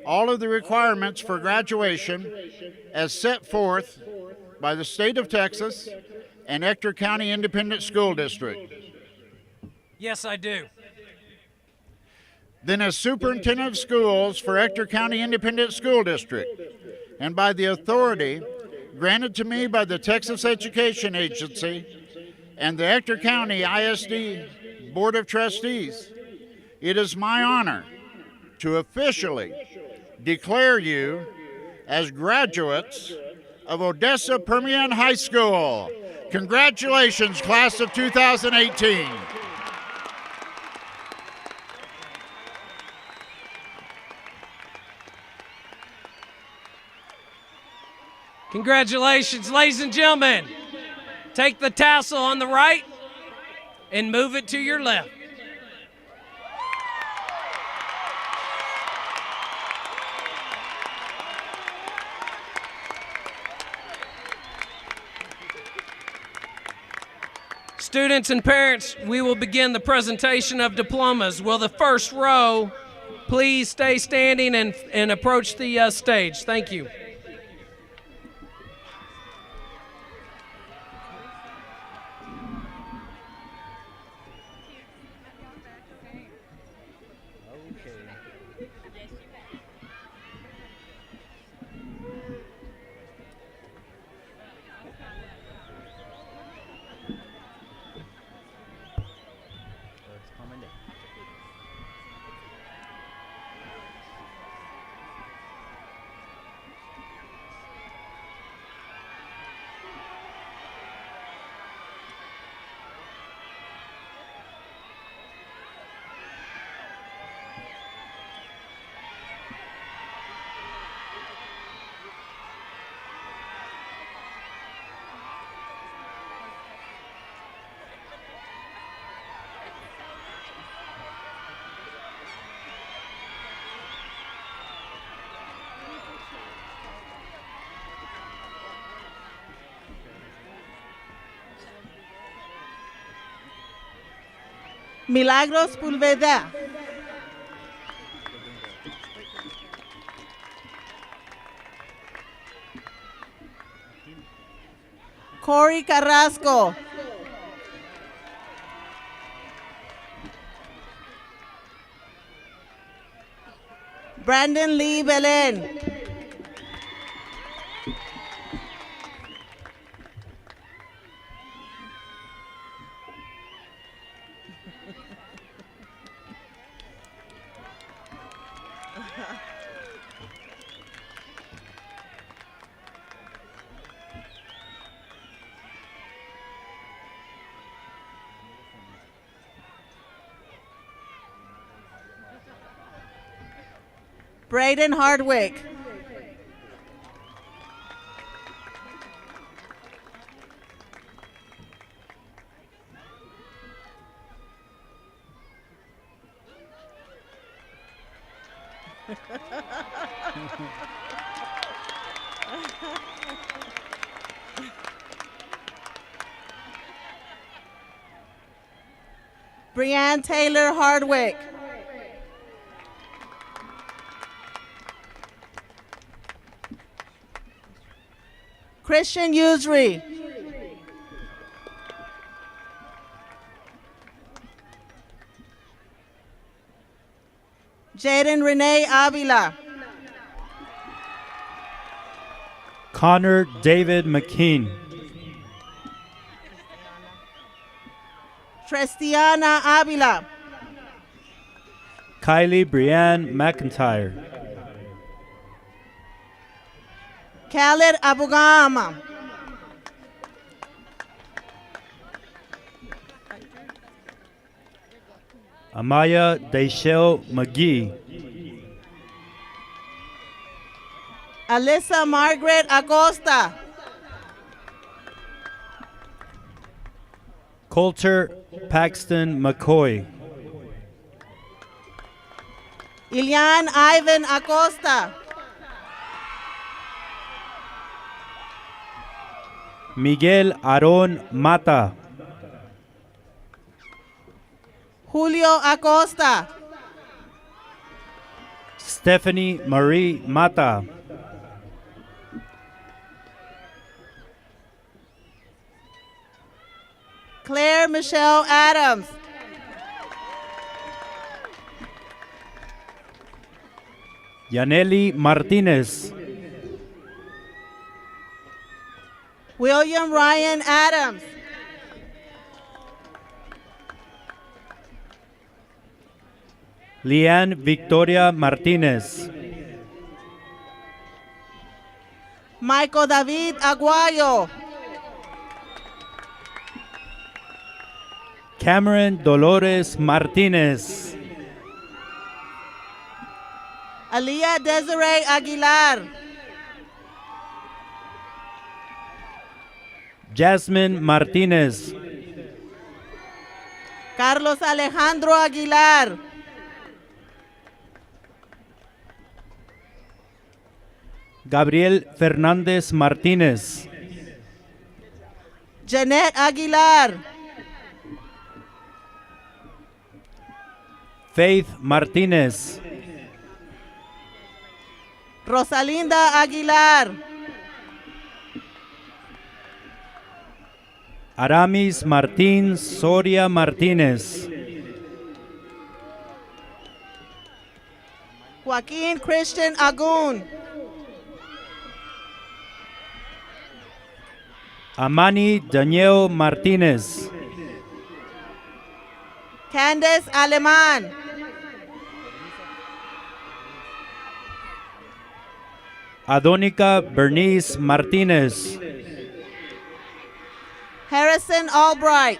all of the requirements for graduation as set forth by the state of Texas, and Ector County Independent School District. Yes, I do. Then as Superintendent of Schools for Ector County Independent School District, and by the authority granted to me by the Texas Education Agency and the Ector County ISD Board of Trustees, it is my honor to officially declare you as graduates of Odessa Permian High School. Congratulations, class of 2018. Congratulations, ladies and gentlemen. Take the tassel on the right and move it to your left. Students and parents, we will begin the presentation of diplomas. Will the first row please stay standing and approach the stage? Thank you. Milagros Pulveda. Corey Carrasco. Brandon Lee Belen. Braden Hardwick. Brianne Taylor Hardwick. Christian Usry. Jaden Renee Avila. Connor David McKean. Tristiana Avila. Kylie Brianne McIntyre. Khaled Abugama. Amaya Deshelle McGee. Alyssa Margaret Acosta. Coulter Paxton McCoy. Ilian Ivan Acosta. Miguel Aron Mata. Julio Acosta. Stephanie Marie Mata. Claire Michelle Adams. Yaneli Martinez. William Ryan Adams. Leanne Victoria Martinez. Michael David Aguayo. Cameron Dolores Martinez. Aliyah Desiree Aguilar. Jasmine Martinez. Carlos Alejandro Aguilar. Gabriel Fernandez Martinez. Jeanette Aguilar. Faith Martinez. Rosalinda Aguilar. Aramis Martín Soria Martinez. Joaquin Christian Agun. Amani Daniel Martinez. Candace Aleman. Adonica Bernice Martinez. Harrison Albright.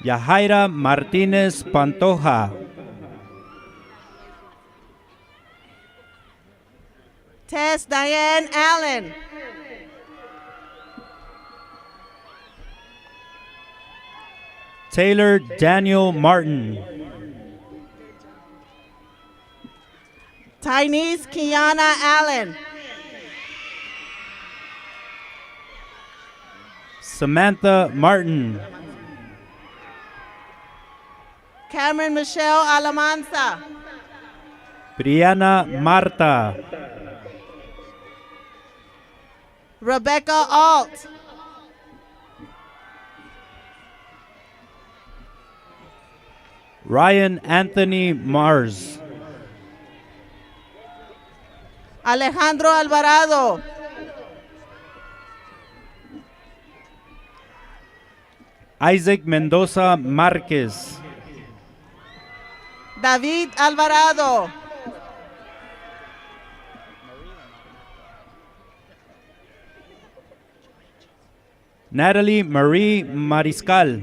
Yahaira Martinez Pantoja. Tess Diane Allen. Taylor Daniel Martin. Tynese Kiana Allen. Samantha Martin. Cameron Michelle Alamanza. Brianna Marta. Rebecca Alt. Ryan Anthony Mars. Alejandro Alvarado. Isaac Mendoza Marquez. David Alvarado. Natalie Marie Mariscal.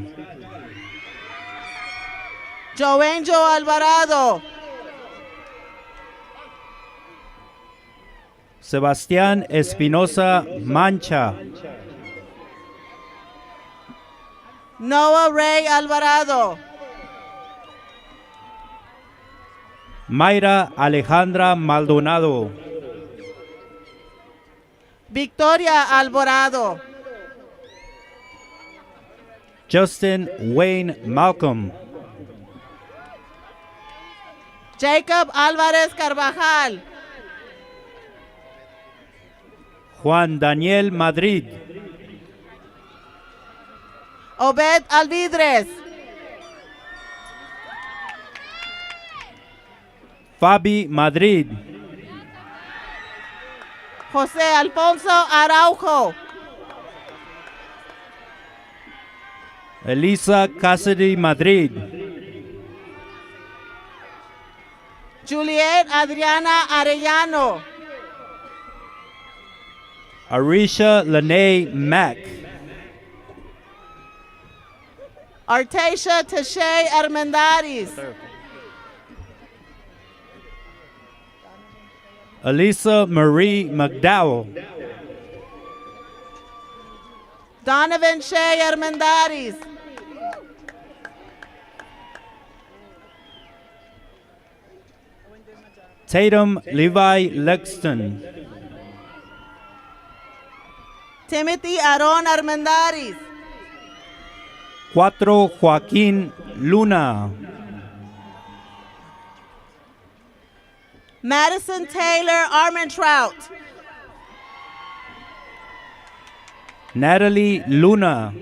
Joenjo Alvarado. Sebastián Espinosa Mancha. Noah Ray Alvarado. Mayra Alejandra Maldonado. Victoria Alvarado. Justin Wayne Malcolm. Jacob Alvarez Carvajal. Juan Daniel Madrid. Obed Alvidres. Fabi Madrid. José Alfonso Araujo. Elisa Cassidy Madrid. Juliet Adriana Arellano. Arisha Lene Mack. Artasia Tashay Armendariz. Elisa Marie McDowell. Donovan Shea Armendariz. Tatum Levi Lexton. Timothy Aaron Armendariz. 4 Joaquín Luna. Madison Taylor Armentrout. Natalie Luna,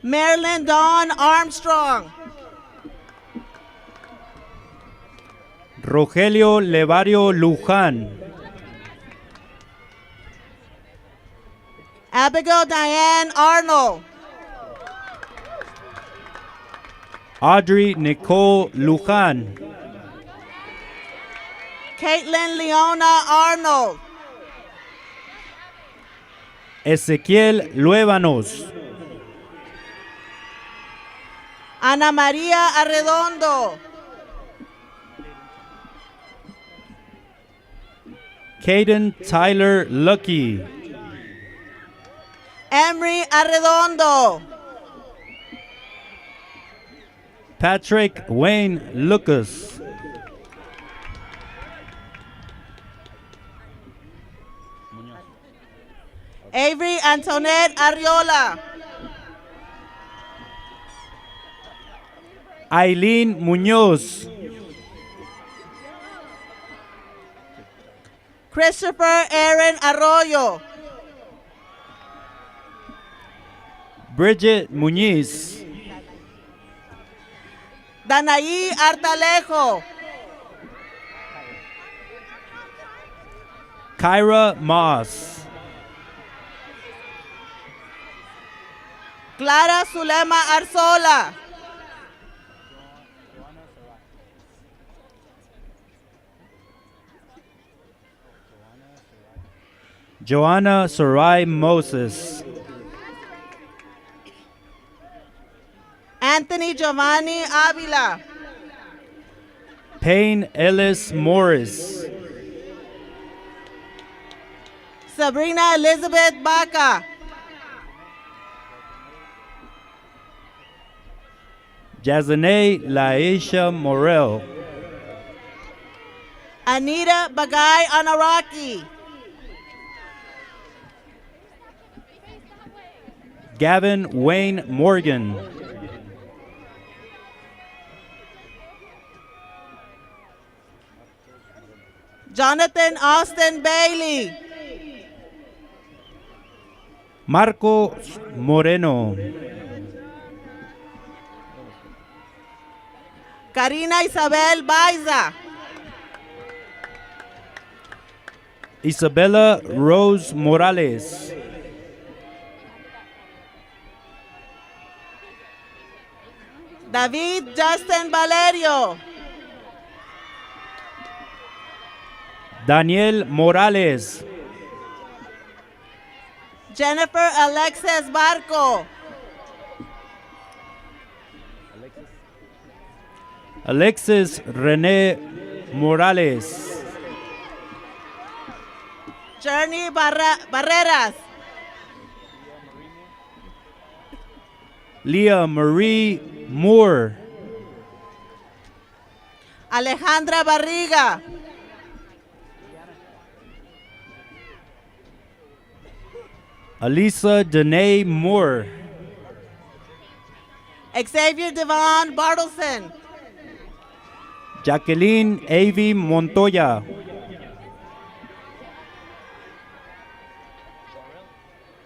Marilyn Dawn Armstrong. Rogelio Levario Luján, Abigail Diane Arnold. Audrey Nicole Luján, Caitlin Leona Arnold. Ezequiel Luébanos, Ana María Arredondo. Caden Tyler Lucky, Emery Arredondo. Patrick Wayne Lucas, Avery Antoinette Ariola. Aileen Muñoz, Christopher Aaron Arroyo. Bridget Muñiz, Danaí Artalejo. Kyra Moss, Clara Zulema Arzola. Joanna Sarai Moses, Anthony Giovanni Avila. Payne Ellis Morris, Sabrina Elizabeth Baca. Jazane Laisha Morel, Anita Bagay Anaraki. Gavin Wayne Morgan, Jonathan Austin Bailey. Marco Moreno, Karina Isabel Baiza. Isabella Rose Morales, David Justin Valerio. Daniel Morales, Jennifer Alexis Barco. Alexis Rene Morales, Journey Barreras. Leah Marie Moore, Alejandra Barriga. Alisa Danae Moore, Xavier Devon Bartleson. Jacqueline Avi Montoya,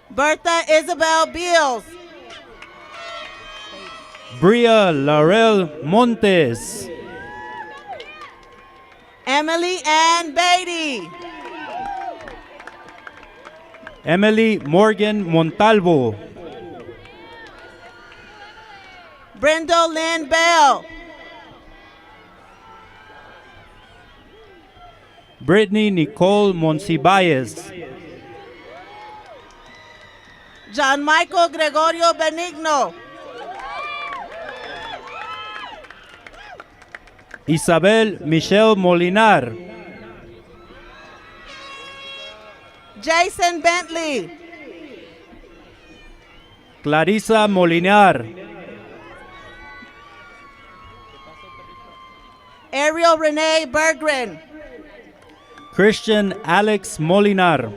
Bertha Isabel Beals. Bria Laurel Montes, Emily Ann Beatty. Emily Morgan Montalvo, Brenda Lynn Bell. Brittany Nicole Monsibayes, John Michael Gregorio Benigno. Isabel Michelle Molinar, Jason Bentley. Clarisa Molinar, Ariel Renee Berggren. Christian Alex Molinar,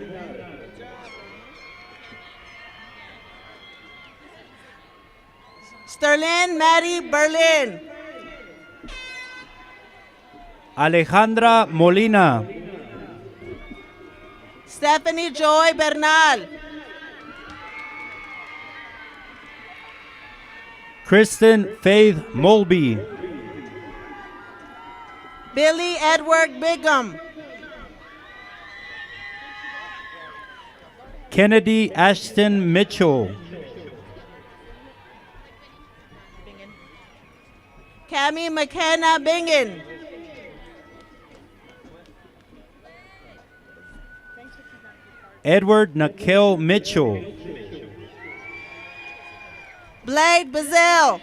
Sterling Maddie Berlin. Alejandra Molina, Stephanie Joy Bernal. Kristen Faith Mulby. Billy Edward Bigham. Kennedy Ashton Mitchell. Cami McKenna Bingen. Edward Nakel Mitchell. Blade Bazell.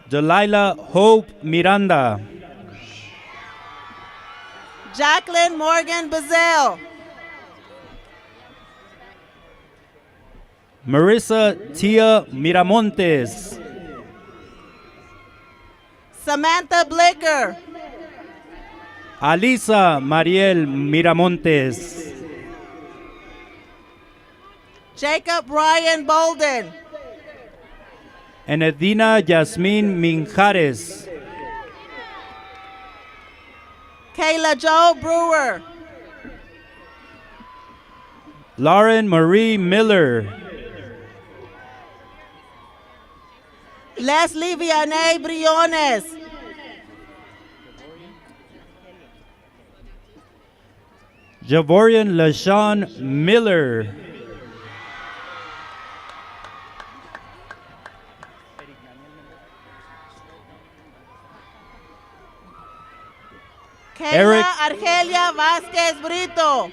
Delilah Hope Miranda. Jacqueline Morgan Bazell. Marissa Tia Miramontes. Samantha Blicker. Alisa Mariel Miramontes. Jacob Ryan Bolden. And Edina Yasmin Minjares. Kayla Jo Brewer. Lauren Marie Miller. Leslie Vianney Briones. Javorian LaShawn Miller. Kayla Eric. Argelia Vázquez Brito.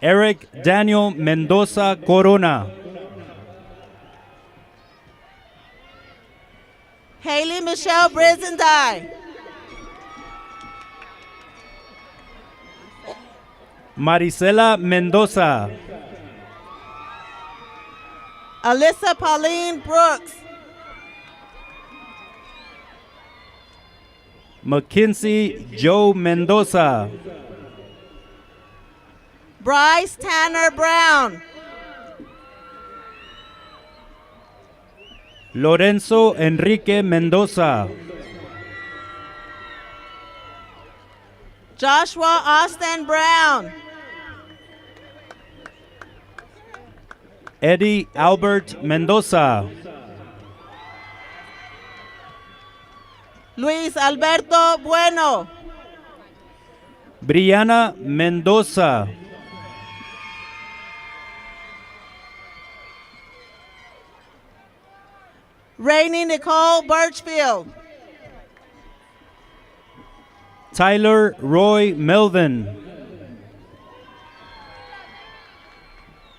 Eric Daniel Mendoza Corona. Haley Michelle Brizendine. Marisela Mendoza. Alyssa Pauline Brooks. Mackenzie Joe Mendoza. Bryce Tanner Brown. Lorenzo Enrique Mendoza. Joshua Austin Brown. Eddie Albert Mendoza. Luis Alberto Bueno. Brianna Mendoza. Rainey Nicole Birchfield. Tyler Roy Melvin.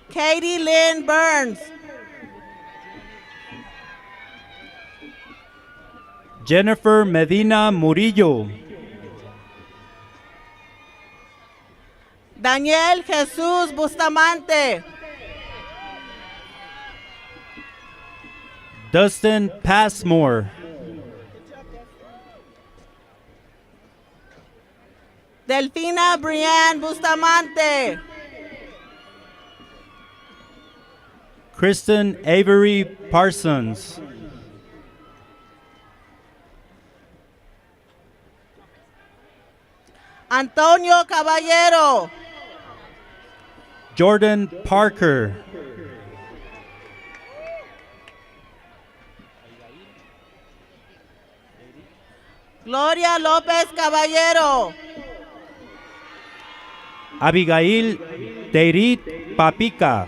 Katie Lynn Burns. Jennifer Medina Murillo. Daniel Jesus Bustamante. Dustin Passmore. Delfina Brianne Bustamante. Kristen Avery Parsons. Antonio Caballero. Jordan Parker. Gloria López Caballero. Abigail Teirit Papica.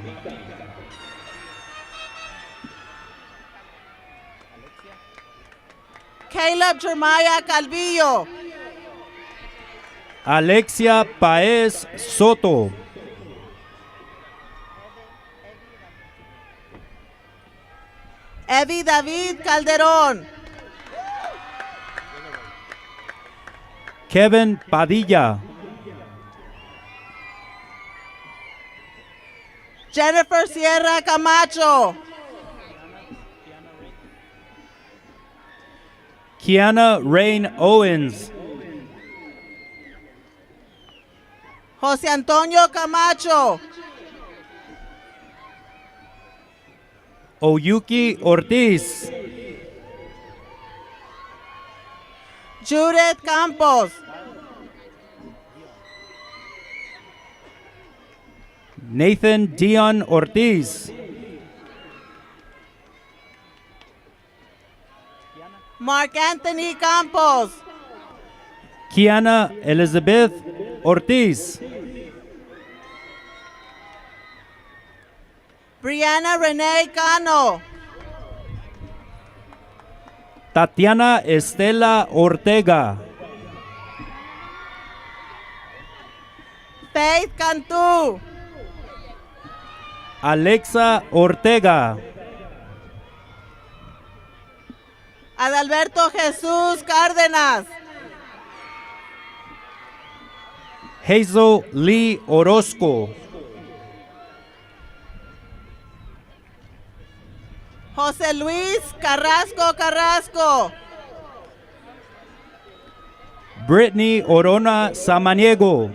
Caleb Jeremiah Calvillo. Alexia Paez Soto. Evi David Calderón. Kevin Padilla. Jennifer Sierra Camacho. Kiana Rain Owens. José Antonio Camacho. Oyuki Ortiz. Judith Campos. Nathan Dion Ortiz. Mark Anthony Campos. Kiana Elizabeth Ortiz. Brianna Renee Cano. Tatiana Estela Ortega. Faith Cantu. Alexa Ortega. Adalberto Jesús Cárdenas. Hazel Lee Orozco. José Luis Carrasco Carrasco. Brittany Orona Samaniego.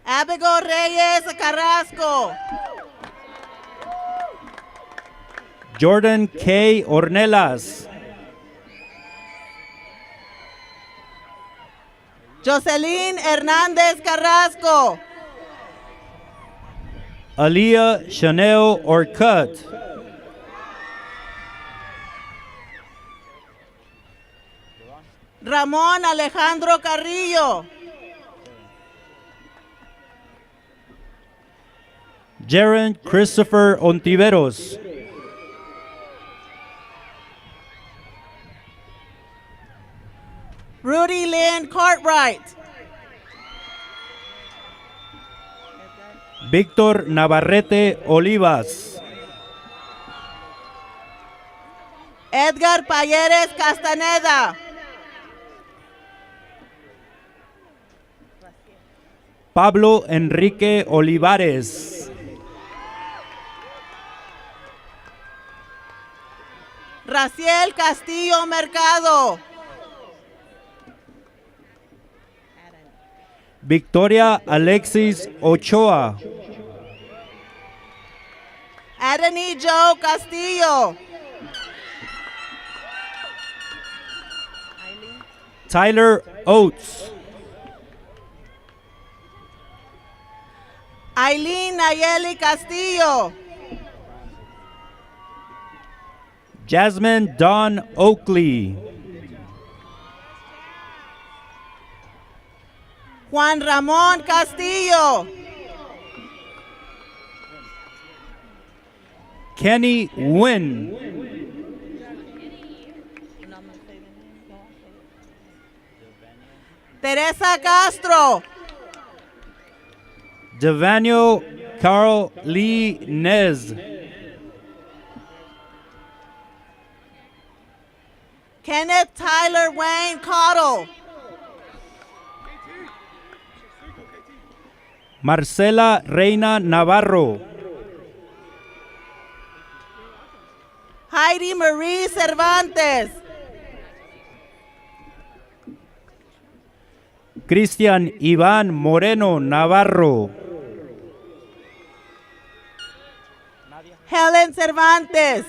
Abigail Reyes Carrasco. Jordan K. Ornelas. Jocelyn Hernández Carrasco. Aaliyah Chanel Orcutt. Ramón Alejandro Carrillo. Jaron Christopher Ontiveros. Rudy Lynn Cartwright. Víctor Navarrete Olivas. Edgar Payeres Castaneda. Pablo Enrique Olivares. Raciel Castillo Mercado. Victoria Alexis Ochoa. Adani Joe Castillo. Tyler Oates. Aileen Nayeli Castillo. Jasmine Dawn Oakley. Juan Ramón Castillo. Kenny Wynn. Teresa Castro. Devaniel Carl Lee Nez. Kenneth Tyler Wayne Cottle. Marcela Reina Navarro. Heidi Marie Cervantes. Cristian Iván Moreno Navarro. Helen Cervantes.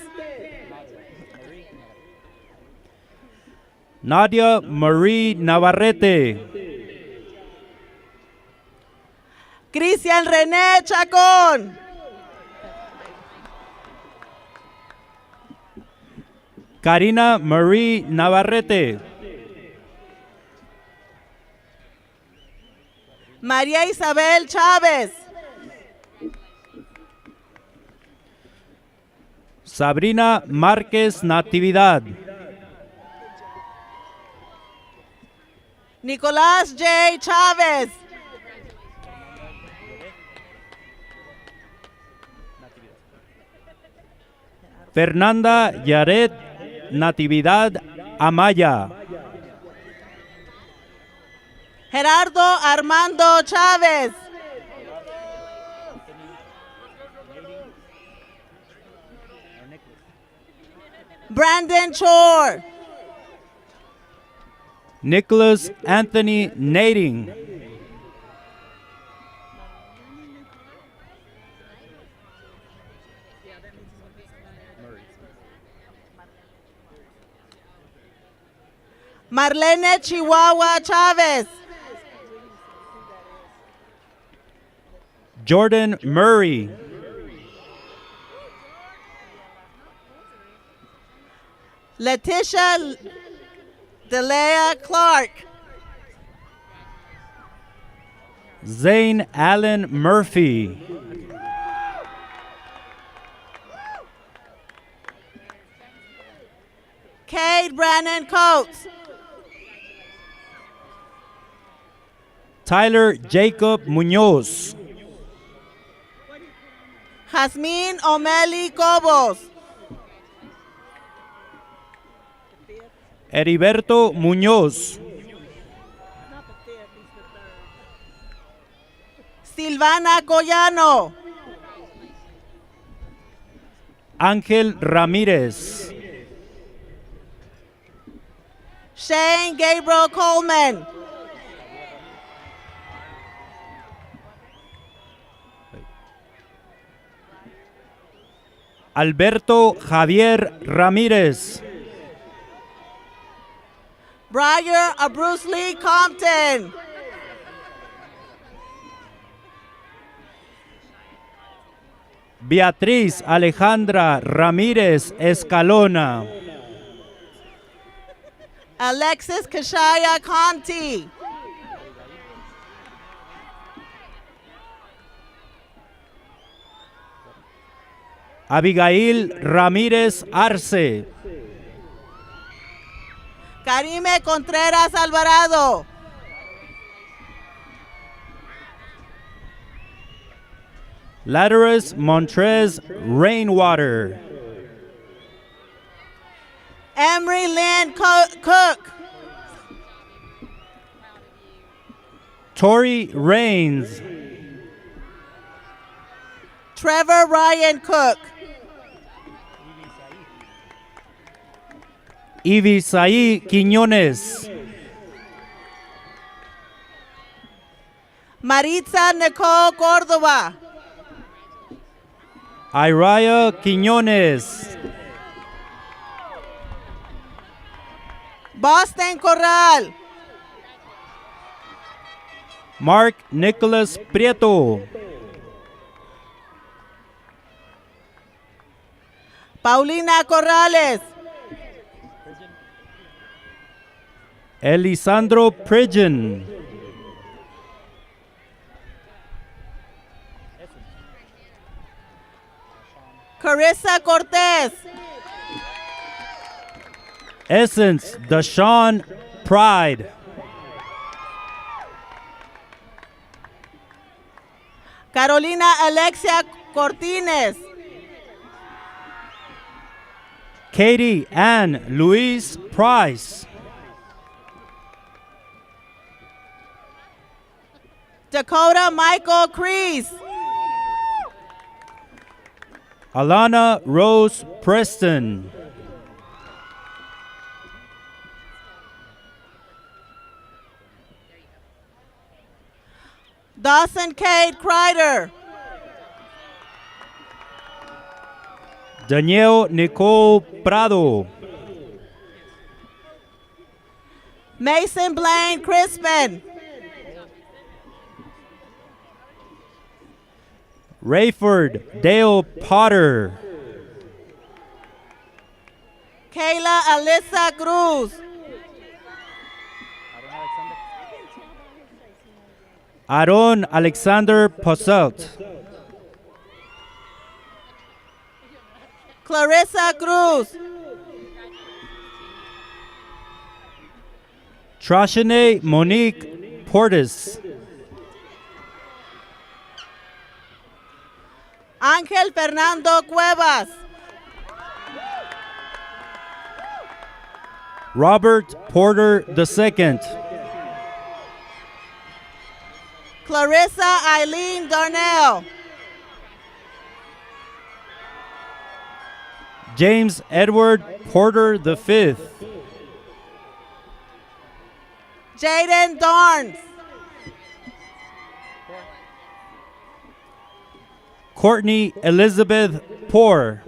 Nadia Marie Navarrete. Cristian René Chacón. Karina Marie Navarrete. María Isabel Chávez. Sabrina Márquez Natividad. Nicolás J. Chávez. Fernanda Yaret Natividad Amaya. Gerardo Armando Chávez. Brandon Chor. Nicholas Anthony Nading. Marlene Chihuahua Chavez. Jordan Murray. Letitia Delea Clark. Zane Allen Murphy. Cade Brandon Coates. Tyler Jacob Munoz. Jasmine O'Malley Cobos. Heriberto Muñoz. Silvana Collano. Ángel Ramírez. Shane Gabriel Coleman. Alberto Javier Ramírez. Briar Bruce Lee Compton. Beatriz Alejandra Ramírez Escalona. Alexis Kashaya Conti. Abigail Ramírez Arce. Karime Contreras Alvarado. Latterus Montrez Rainwater. Emery Lynn Cook. Tori Rains. Trevor Ryan Cook. Ibisaí Quiñones. Maritza Nicole Cordova. Iraya Quiñones. Boston Corral. Mark Nicholas Prieto. Paulina Corrales. Elisandro Pridgen. Carissa Cortez. Essence Deshaun Pride. Carolina Alexia Cortines. Katie Ann Louise Price. Dakota Michael Crease. Alana Rose Preston. Dawson Cade Kreider. Danielle Nicole Prado. Mason Blaine Crispin. Rayford Dale Potter. Kayla Alyssa Cruz. Aaron Alexander Posselt. Clarissa Cruz. Trashane Monique Portis. Ángel Fernando Cuevas. Robert Porter II. Clarissa Eileen Darnell. James Edward Porter V. Jaden Darns. Courtney Elizabeth Poor.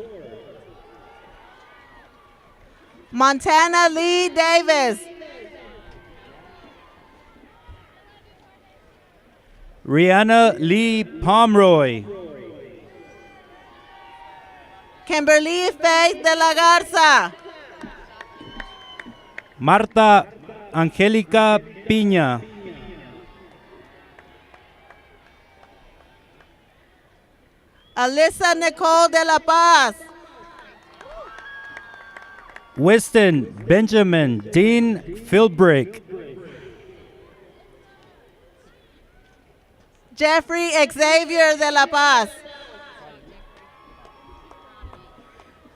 Montana Lee Davis. Rihanna Lee Pomeroy. Kimberly Faith de la Garza. Marta Angelica Piña. Alyssa Nicole de la Paz. Weston Benjamin Dean Philbrick. Jeffrey Xavier de la Paz.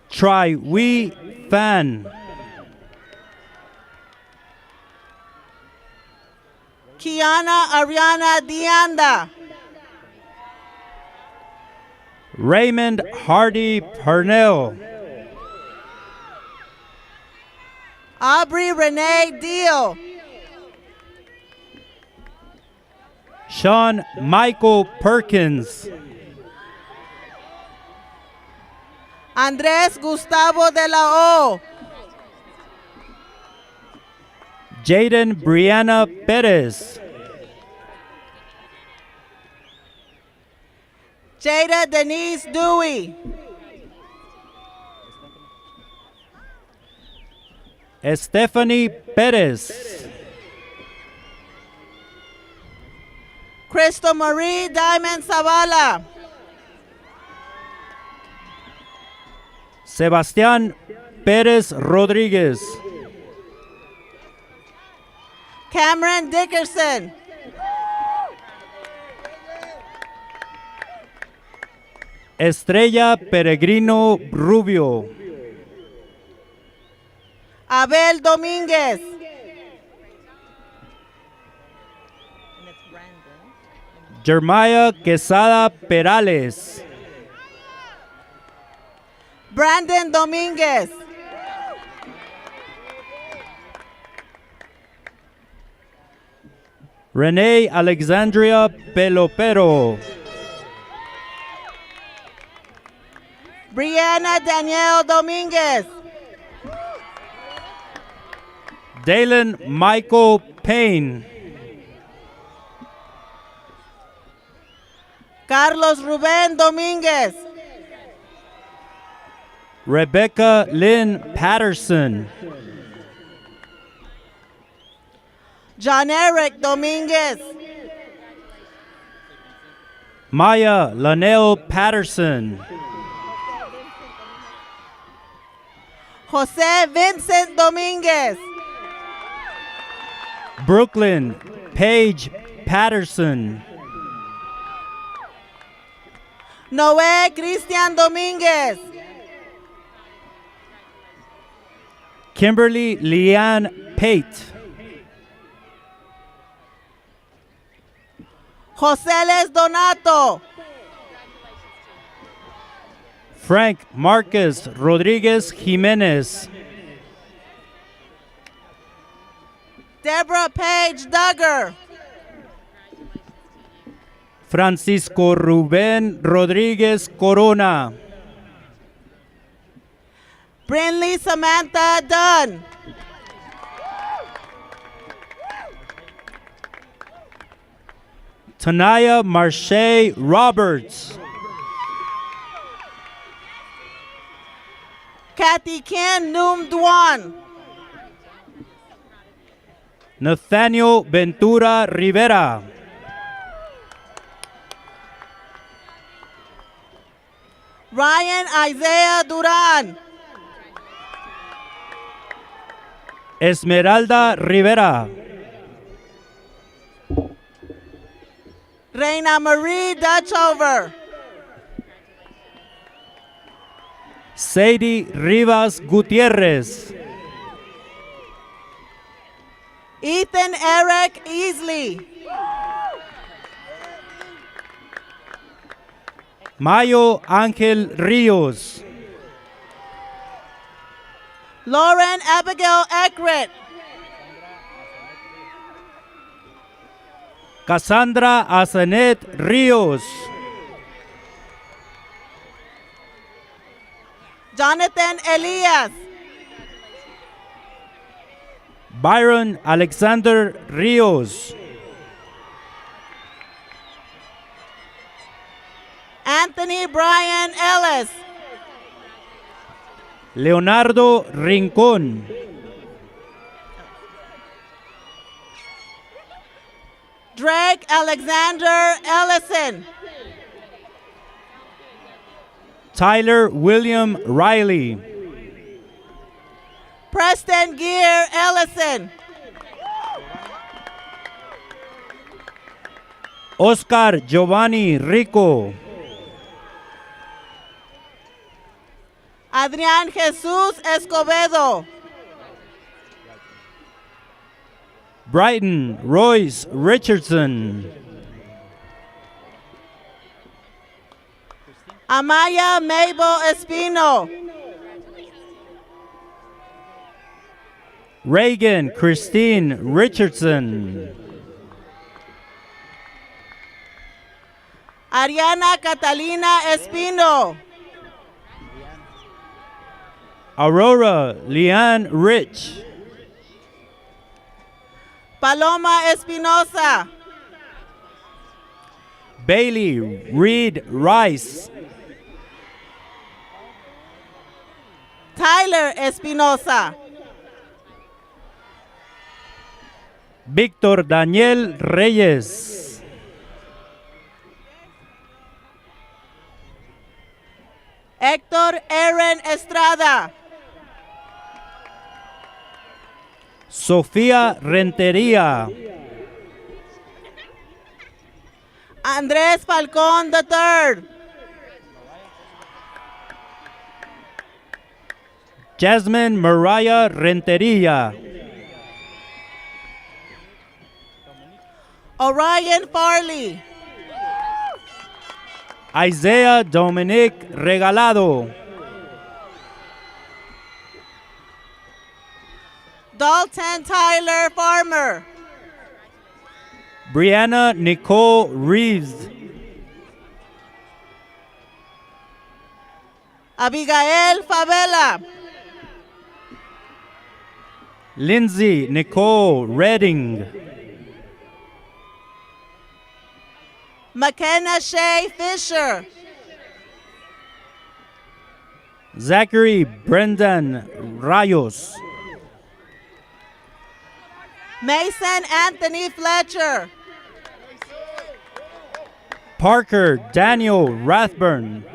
Tri Wee Fan. Kiana Ariana Dianda. Raymond Hardy Purnell. Aubrey Renee Deal. Sean Michael Perkins. Andrés Gustavo de la O. Jaden Brianna Perez. Jada Denise Dewey. Stephanie Perez. Crystal Marie Diamond Zavala. Sebastián Pérez Rodríguez. Cameron Dickerson. Estrella Peregrino Rubio. Abel Domínguez. Jeremiah Quesada Perales. Brandon Domínguez. Renee Alexandria Pelopero. Brianna Danielle Domínguez. Dalen Michael Payne. Carlos Rubén Domínguez. Rebecca Lynn Patterson. John Eric Domínguez. Maya Lanelle Patterson. José Vincent Domínguez. Brooklyn Paige Patterson. Noé Cristian Domínguez. Kimberly Leanne Pate. José Les Donato. Frank Marcus Rodriguez Jimenez. Deborah Page Duggar. Francisco Rubén Rodríguez Corona. Brinley Samantha Dunn. Tanaya Marche Roberts. Kathy Ken Noom Duan. Nathaniel Ventura Rivera. Ryan Isaiah Duran. Esmeralda Rivera. Reina Marie Dutchover. Sadie Rivas Gutierrez. Ethan Eric Easley. Mayo Ángel Ríos. Lauren Abigail Eckert. Cassandra Azanet Ríos. Jonathan Elias. Byron Alexander Ríos. Anthony Brian Ellis. Leonardo Rincón. Drake Alexander Ellison. Tyler William Riley. Preston Gear Ellison. Oscar Giovanni Rico. Adrián Jesús Escobedo. Brighton Royce Richardson. Amaya Mabel Espino. Reagan Christine Richardson. Ariana Catalina Espino. Aurora Leanne Rich. Paloma Espinosa. Bailey Reed Rice. Tyler Espinosa. Víctor Daniel Reyes. Héctor Aaron Estrada. Sofía Rentería. Andrés Falcón III. Jasmine Mariah Rentería. Orion Farley. Isaiah Dominic Regalado. Dalton Tyler Farmer. Brianna Nicole Reeves. Abigail Favela. Lindsay Nicole Redding. McKenna Shea Fisher. Zachary Brendan Rayos. Mason Anthony Fletcher. Parker Daniel Rathburn.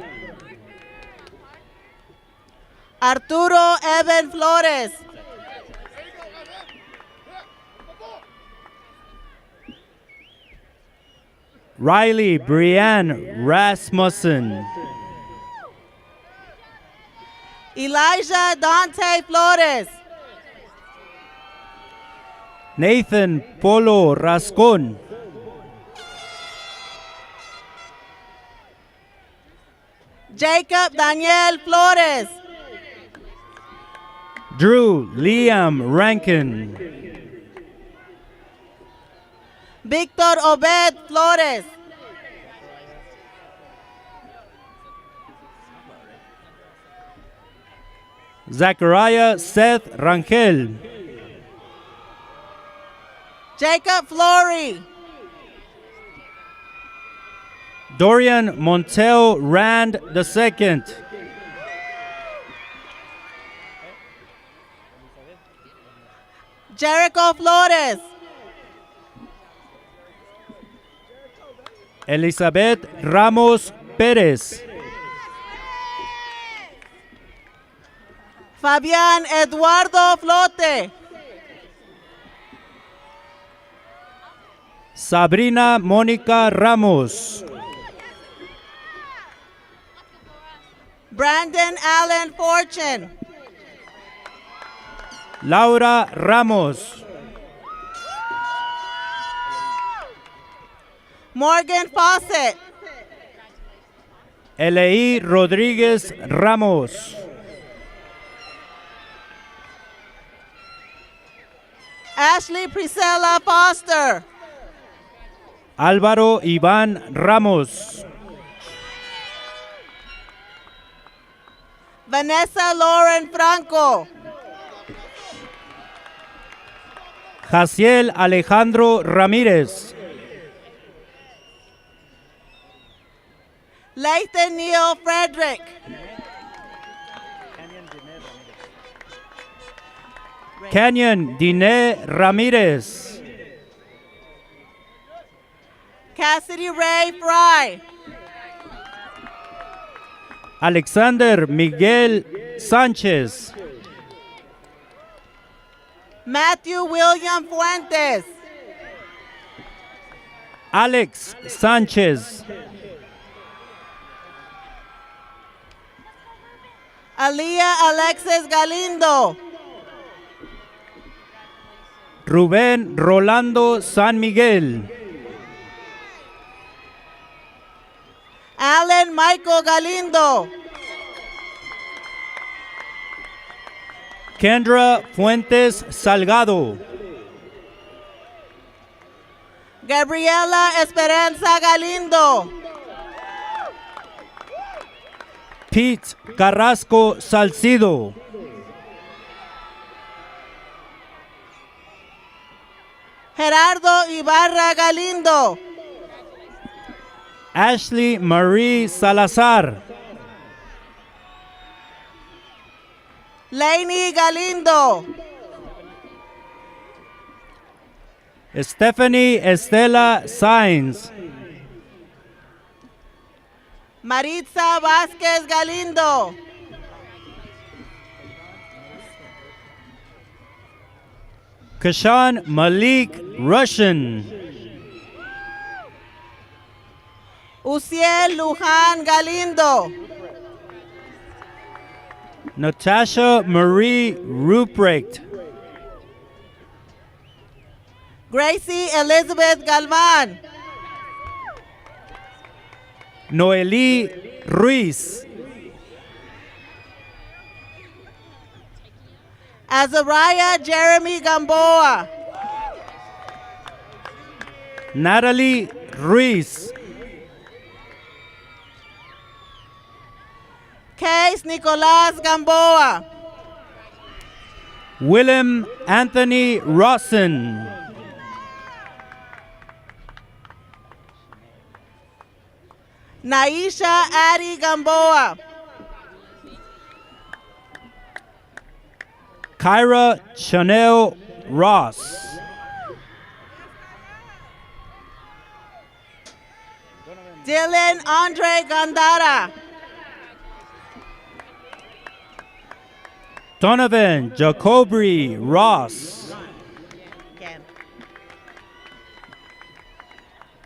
Arturo Evan Flores. Riley Brianne Rasmussen. Elijah Dante Flores. Nathan Polo Rascon. Jacob Daniel Flores. Drew Liam Rankin. Victor Obed Flores. Zachariah Seth Rangel. Jacob Flory. Dorian Montel Rand II. Jericho Flores. Elizabeth Ramos Pérez. Fabián Eduardo Flote. Sabrina Mónica Ramos. Brandon Allen Fortune. Laura Ramos. Morgan Fawcett. Elei Rodríguez Ramos. Ashley Priscilla Foster. Álvaro Iván Ramos. Vanessa Lauren Franco. Jaciel Alejandro Ramírez. Lathan Neil Frederick. Canyon Dine Ramirez. Cassidy Ray Fry. Alexander Miguel Sánchez. Matthew William Fuentes. Alex Sánchez. Aliyah Alexis Galindo. Rubén Rolando San Miguel. Alan Michael Galindo. Kendra Fuentes Salgado. Gabriela Esperanza Galindo. Pete Carrasco Salcido. Gerardo Ibarra Galindo. Ashley Marie Salazar. Lainey Galindo. Stephanie Estela Sainz. Maritza Vázquez Galindo. Kashan Malik Russian. Uciel Luján Galindo. Natasha Marie Ruprecht. Gracie Elizabeth Galvan. Noeli Ruiz. Azariah Jeremy Gamboa. Natalie Ruiz. Case Nicolás Gamboa. Willem Anthony Rawson. Naisha Addie Gamboa. Kyra Chanel Ross. Dylan Andre Gandara. Donovan Jacoby Ross.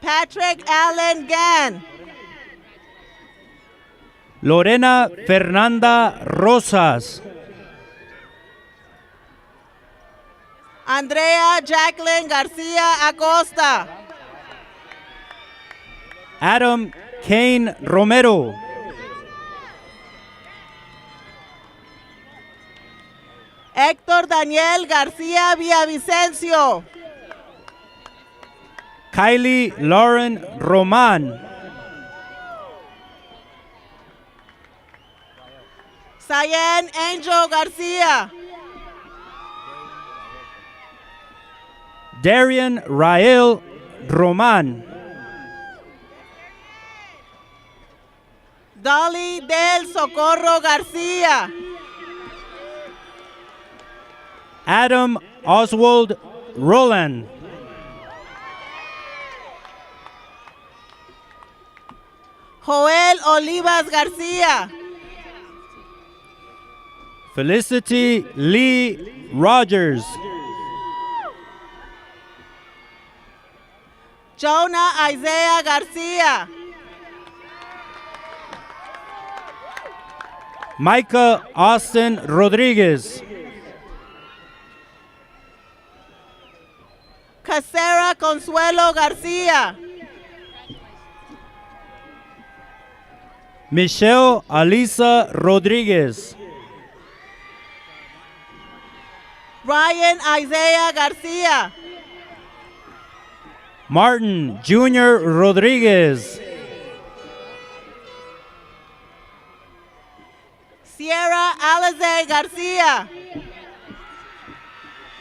Patrick Allen Gann. Lorena Fernanda Rosas. Andrea Jacqueline Garcia Acosta. Adam Kane Romero. Héctor Daniel García Villavicencio. Kylie Lauren Roman. Cyan Angel Garcia. Darian Rael Roman. Dolly del Socorro Garcia. Adam Oswald Roland. Joel Olivas Garcia. Felicity Lee Rogers. Jonah Isaiah Garcia. Micah Austin Rodriguez. Casera Consuelo Garcia. Michelle Alisa Rodriguez. Ryan Isaiah Garcia. Martin Jr. Rodriguez. Sierra Alize Garcia.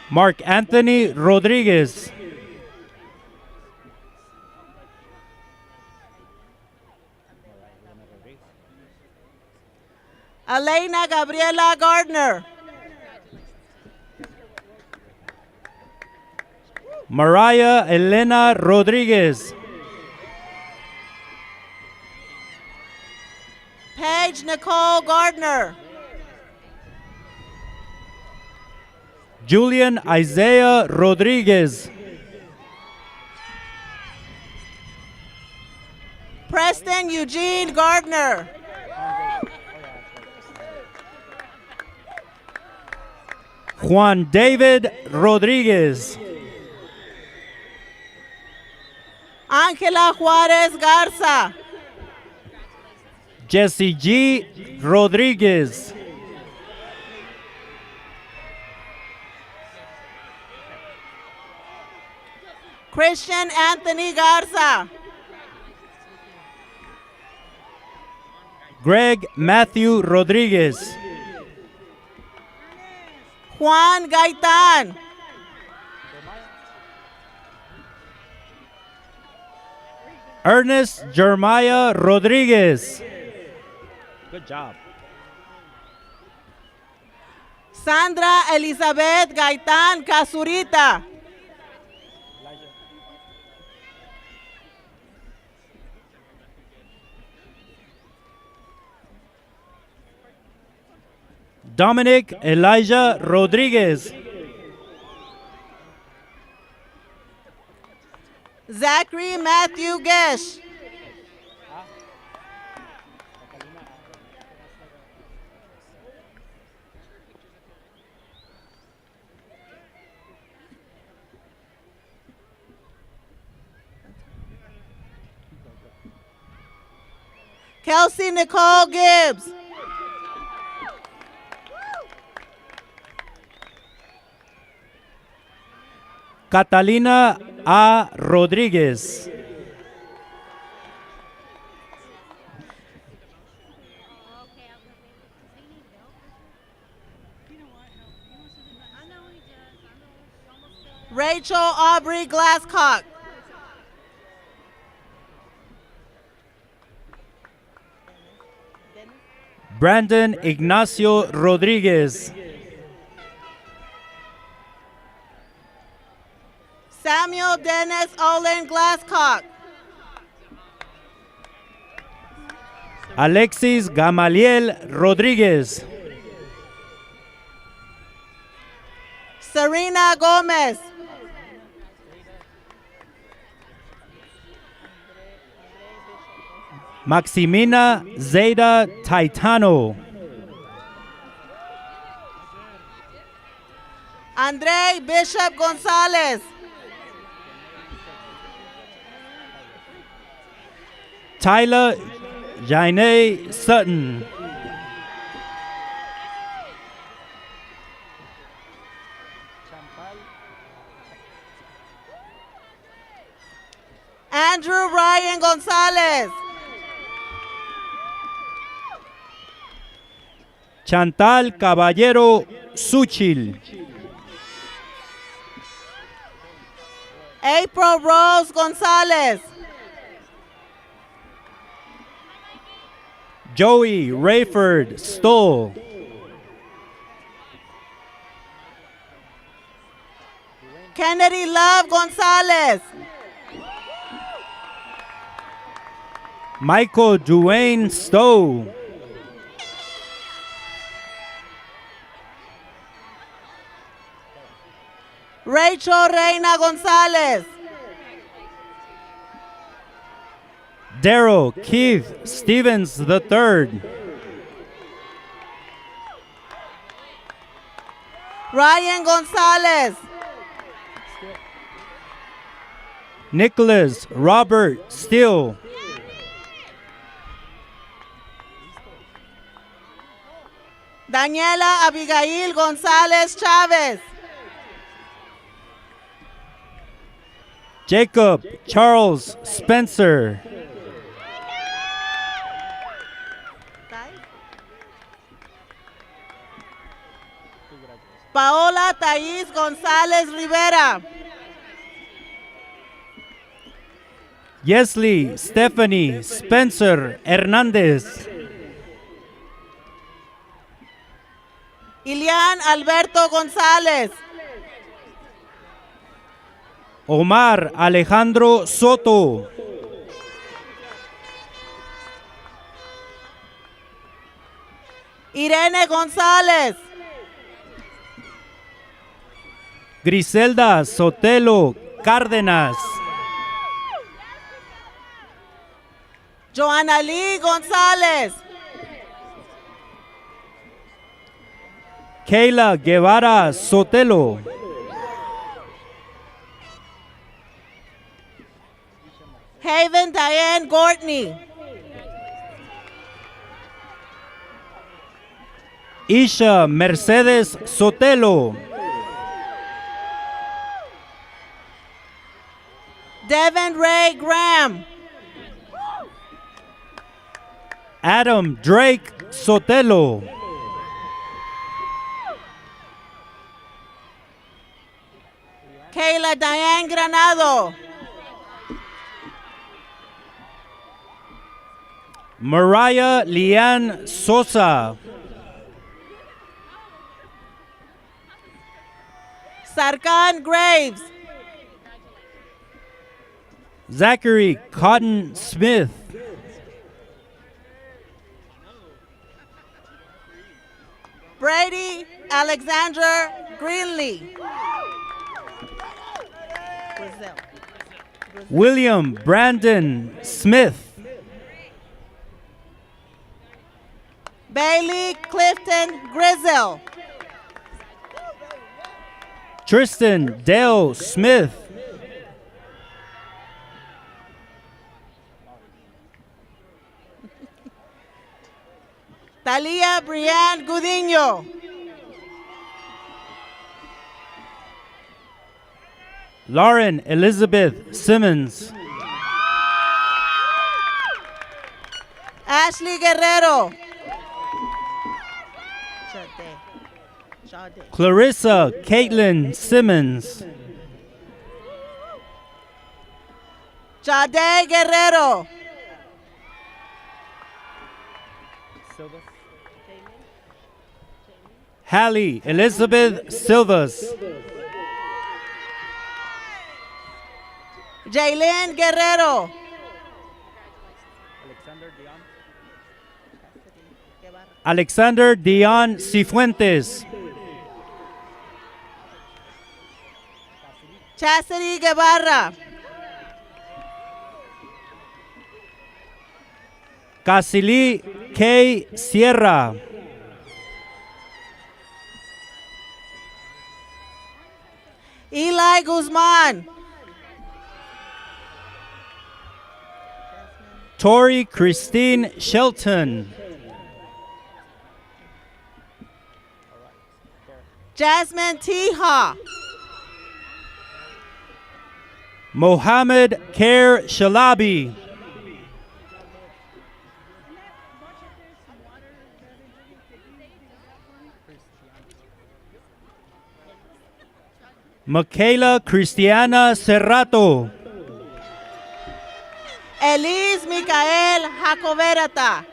Mark Anthony Rodriguez. Elena Gabriela Gardner. Mariah Elena Rodriguez. Paige Nicole Gardner. Julian Isaiah Rodriguez. Preston Eugene Gardner. Juan David Rodriguez. Ángela Juárez Garza. Jesse G. Rodriguez. Christian Anthony Garza. Greg Matthew Rodriguez. Juan Gaitán. Ernest Jeremiah Rodriguez. Good job. Sandra Elizabeth Gaitán Casurita. Dominic Elijah Rodriguez. Zachary Matthew Gesh. Kelsey Nicole Gibbs. Catalina A. Rodriguez. Rachel Aubrey Glasscock. Brandon Ignacio Rodriguez. Samuel Dennis Olin Glasscock. Alexis Gamaliel Rodriguez. Serena Gomez. Maximina Zeta Taitano. Andre Bishop Gonzalez. Tyler Jaine Sutton. Andrew Ryan Gonzalez. Chantal Caballero Suchil. April Rose Gonzalez. Joey Rayford Stoll. Kennedy Love Gonzalez. Michael Duane Stowe. Rachel Reina Gonzalez. Daryl Keith Stevens III. Ryan Gonzalez. Nicholas Robert Steele. Daniela Abigail Gonzalez Chavez. Jacob Charles Spencer. Paola Thais González Rivera. Yesley Stephanie Spencer Hernandez. Alberto González. Omar Alejandro Soto. Irene González. Griselda Sotelo Cárdenas. Joana Lee González. Kayla Guevara Sotelo. Haven Diane Gortney. Isha Mercedes Sotelo. Devin Ray Graham. Adam Drake Sotelo. Kayla Diane Granado. Mariah Leanne Sosa. Sarkan Graves. Zachary Cotton Smith. Brady Alexander Greenlee. William Brandon Smith. Bailey Clifton Grizzle. Tristan Dale Smith. Talia Brianne Gudinho. Lauren Elizabeth Simmons. Ashley Guerrero. Clarissa Caitlin Simmons. Jade Guerrero. Hallie Elizabeth Silvas. Jaylin Guerrero. Alexander Dion Cifuentes. Chastity Guevara. Casili K. Sierra. Eli Guzman. Tori Christine Shelton. Jasmine Tiha. Mohammed Khair Shalabi. Michaela Cristiana Serrato. Elise Micael Jacoberata.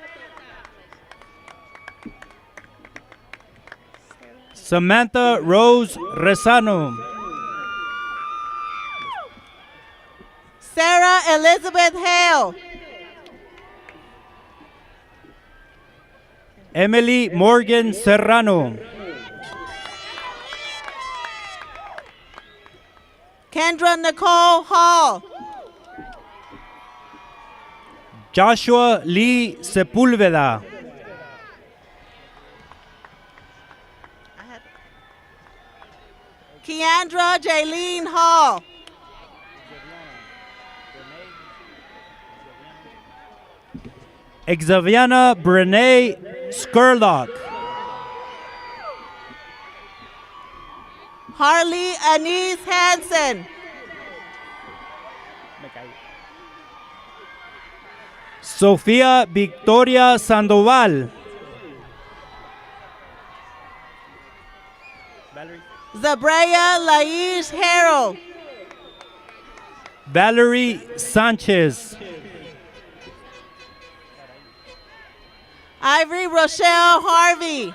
Samantha Rose Rezano. Sarah Elizabeth Hale. Emily Morgan Serrano. Kendra Nicole Hall. Joshua Lee Sepulveda. Keandra Jaylene Hall. Xaviana Brene Skurlock. Harley Anise Hansen. Sofía Victoria Sandoval. Zabrea Laish Harold. Valerie Sanchez. Ivory Rochelle Harvey.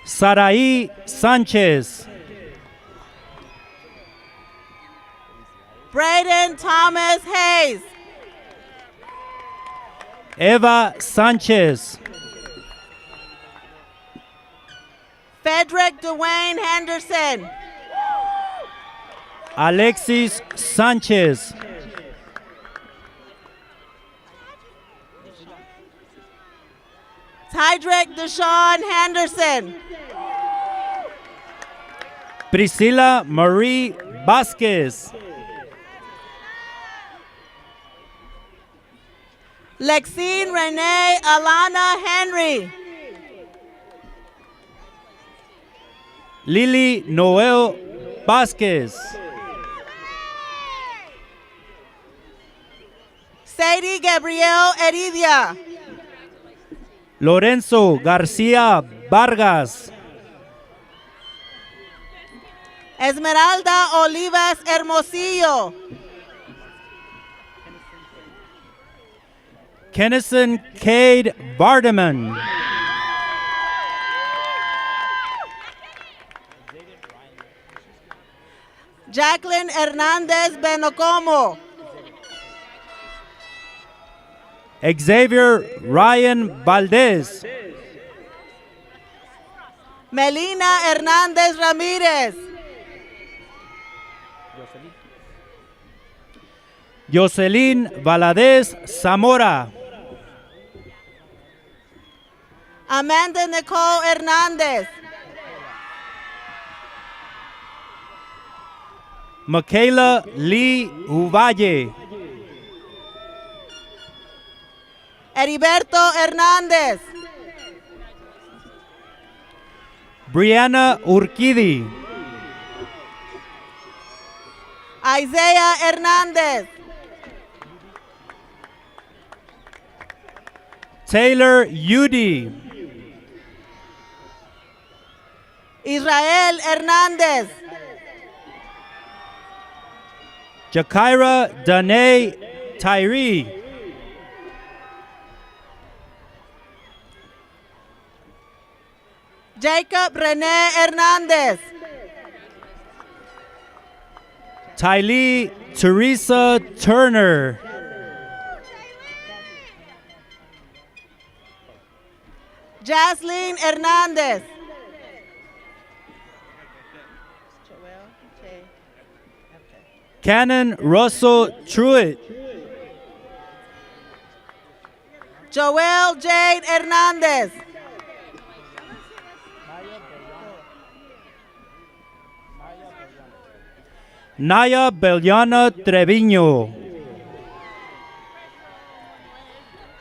Saraí Sánchez. Braden Thomas Hayes. Eva Sánchez. Frederick Dwayne Henderson. Alexis Sánchez. Tydrick Deshaun Henderson. Priscila Marie Vázquez. Lexine Renee Alana Henry. Lily Noel Vázquez. Sadie Gabrielle Heredia. Lorenzo García Vargas. Esmeralda Olivas Hermosillo. Kennison Cade Vardaman. Jacqueline Hernandez Benocomo. Xavier Ryan Valdez. Melina Hernandez Ramirez. Jocelyn Valadez Zamora. Amanda Nicole Hernandez. Michaela Lee Uvalle. Heriberto Hernandez. Brianna Urquidi. Isaiah Hernandez. Taylor Udy. Israel Hernandez. Jakira Danae Tyree. Jacob Rene Hernandez. Tylee Teresa Turner. Jasleen Hernandez. Cannon Russell Truitt. Joel Jade Hernandez. Naya Beliana Treviño.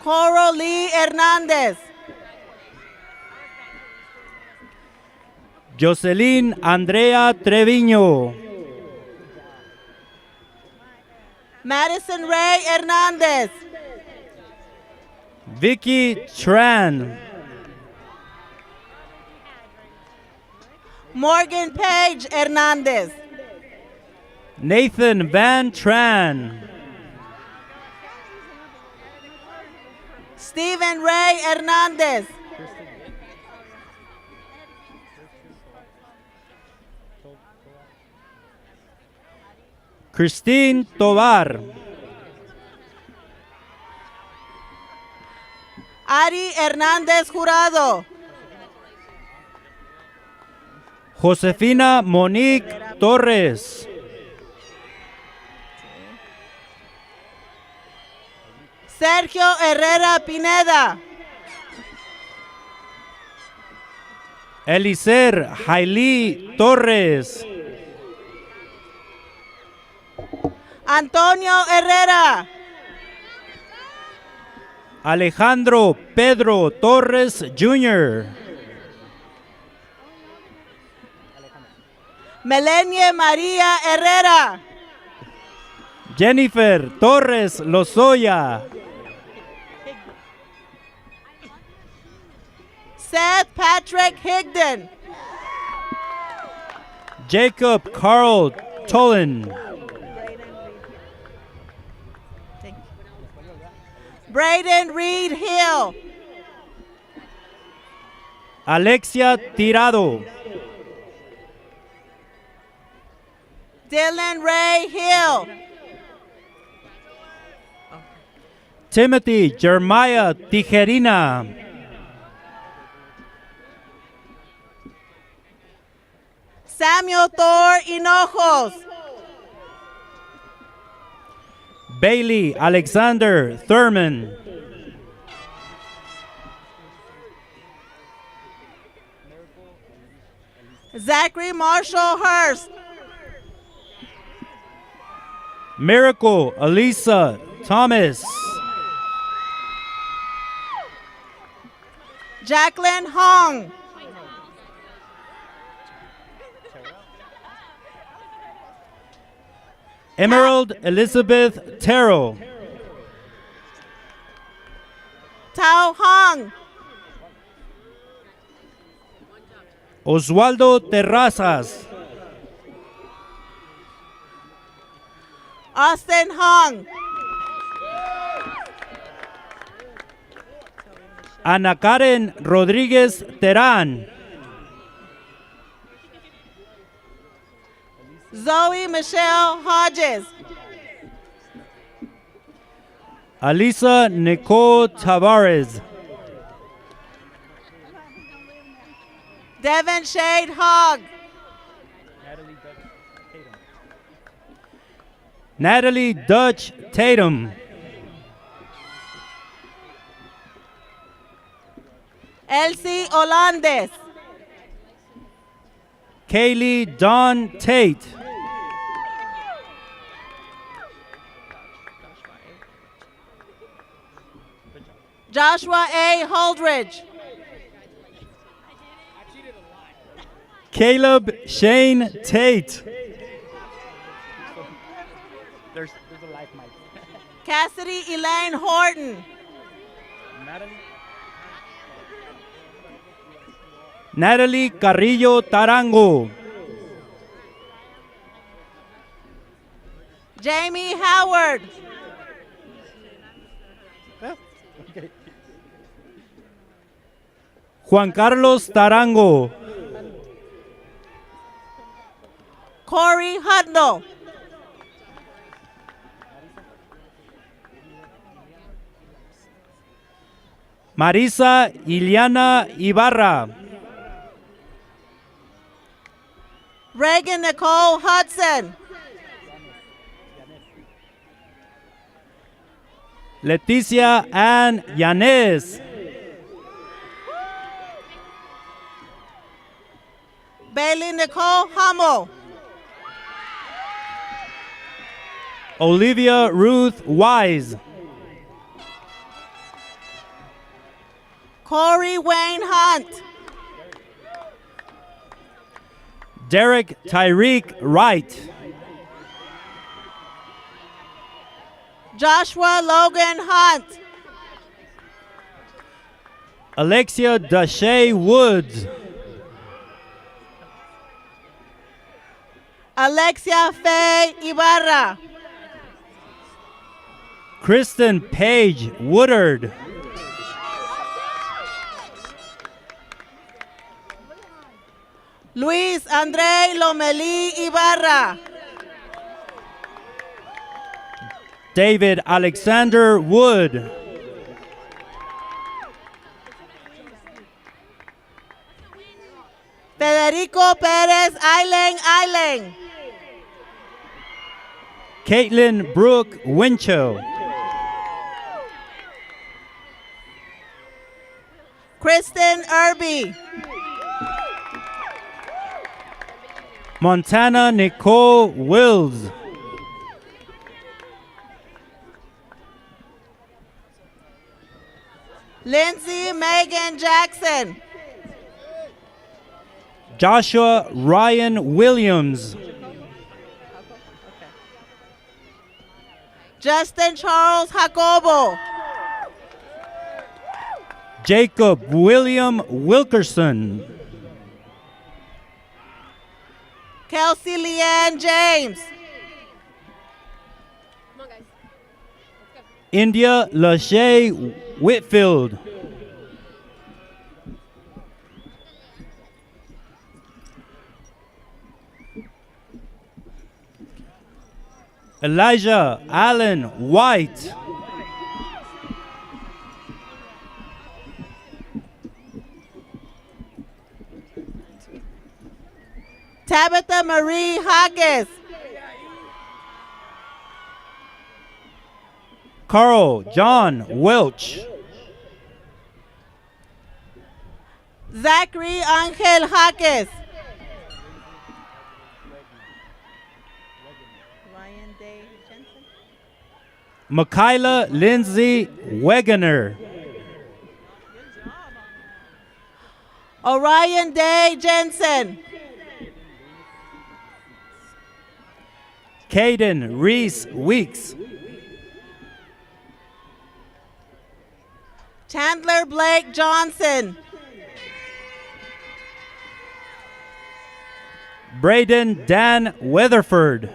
Coro Lee Hernandez. Jocelyn Andrea Treviño. Madison Ray Hernandez. Vicky Tran. Morgan Page Hernandez. Nathan Van Tran. Stephen Ray Hernandez. Christine Tovar. Ari Hernandez Jurado. Josefina Monique Torres. Sergio Herrera Pineda. Elicer Hailey Torres. Antonio Herrera. Alejandro Pedro Torres Jr. Melanie María Herrera. Jennifer Torres Lozoya. Seth Patrick Higdon. Jacob Carl Tolan. Braden Reed Hill. Alexia Tirado. Dylan Ray Hill. Timothy Jeremiah Tijerina. Samuel Thor Hinojos. Bailey Alexander Thurman. Zachary Marshall Hurst. Miracle Elisa Thomas. Jacqueline Hong. Emerald Elizabeth Terrell. Tao Hong. Oswaldo Terrazas. Austin Hong. Ana Karen Rodríguez Terán. Zoe Michelle Hodges. Alisa Nicole Tavares. Devin Shade Hogg. Natalie Dutch Tatum. Elsie Holandes. Kaylee Dawn Tate. Joshua A. Holdridge. Caleb Shane Tate. There's a life mic. Cassidy Elaine Horton. Natalie Carrillo Tarango. Jamie Howard. Juan Carlos Tarango. Corey Hudnall. Marisa Iliana Ibarra. Reagan Nicole Hudson. Leticia Ann Yanes. Bailey Nicole Hummel. Olivia Ruth Wise. Corey Wayne Hunt. Derek Tyreek Wright. Joshua Logan Hunt. Alexia Dashay Woods. Alexia Faye Ibarra. Kristen Page Woodard. Luis Andre Lomelí Ibarra. David Alexander Wood. Federico Perez Ailen. Caitlin Brooke Winchell. Kristen Irby. Montana Nicole Wills. Lindsay Megan Jackson. Joshua Ryan Williams. Justin Charles Jacobo. Jacob William Wilkerson. Kelsey Leanne James. India Lachey Whitfield. Elijah Allen White. Tabitha Marie Hawkins. Carl John Welch. Zachary Angel Hawkins. Ryan Day Jensen. Michaela Lindsay Wegener. Orion Day Jensen. Caden Reese Weeks. Chandler Blake Johnson. Braden Dan Weatherford.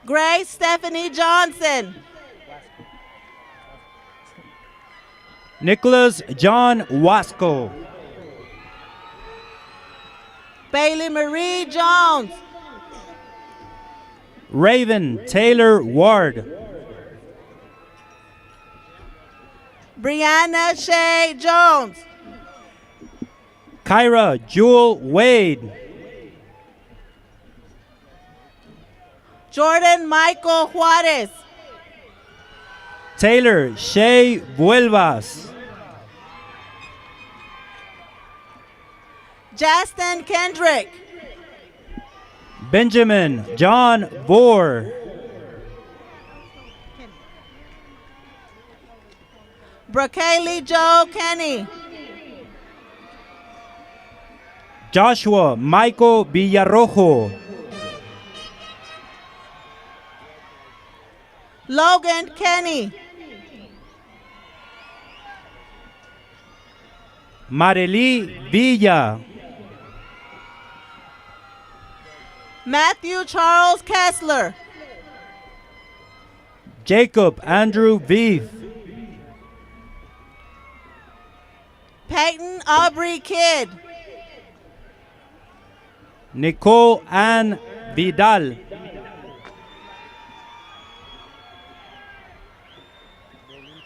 Grace Stephanie Johnson. Nicholas John Wasco. Bailey Marie Jones. Raven Taylor Ward. Brianna Shea Jones. Kyra Jewel Wade. Jordan Michael Juarez. Taylor Shea Vuelvas. Justin Kendrick. Benjamin John Vore. Bracaley Joe Kenny. Joshua Michael Villarrojo. Logan Kenny. Marely Villa. Matthew Charles Kessler. Jacob Andrew Vive. Peyton Aubrey Kidd. Nicole Ann Vidal.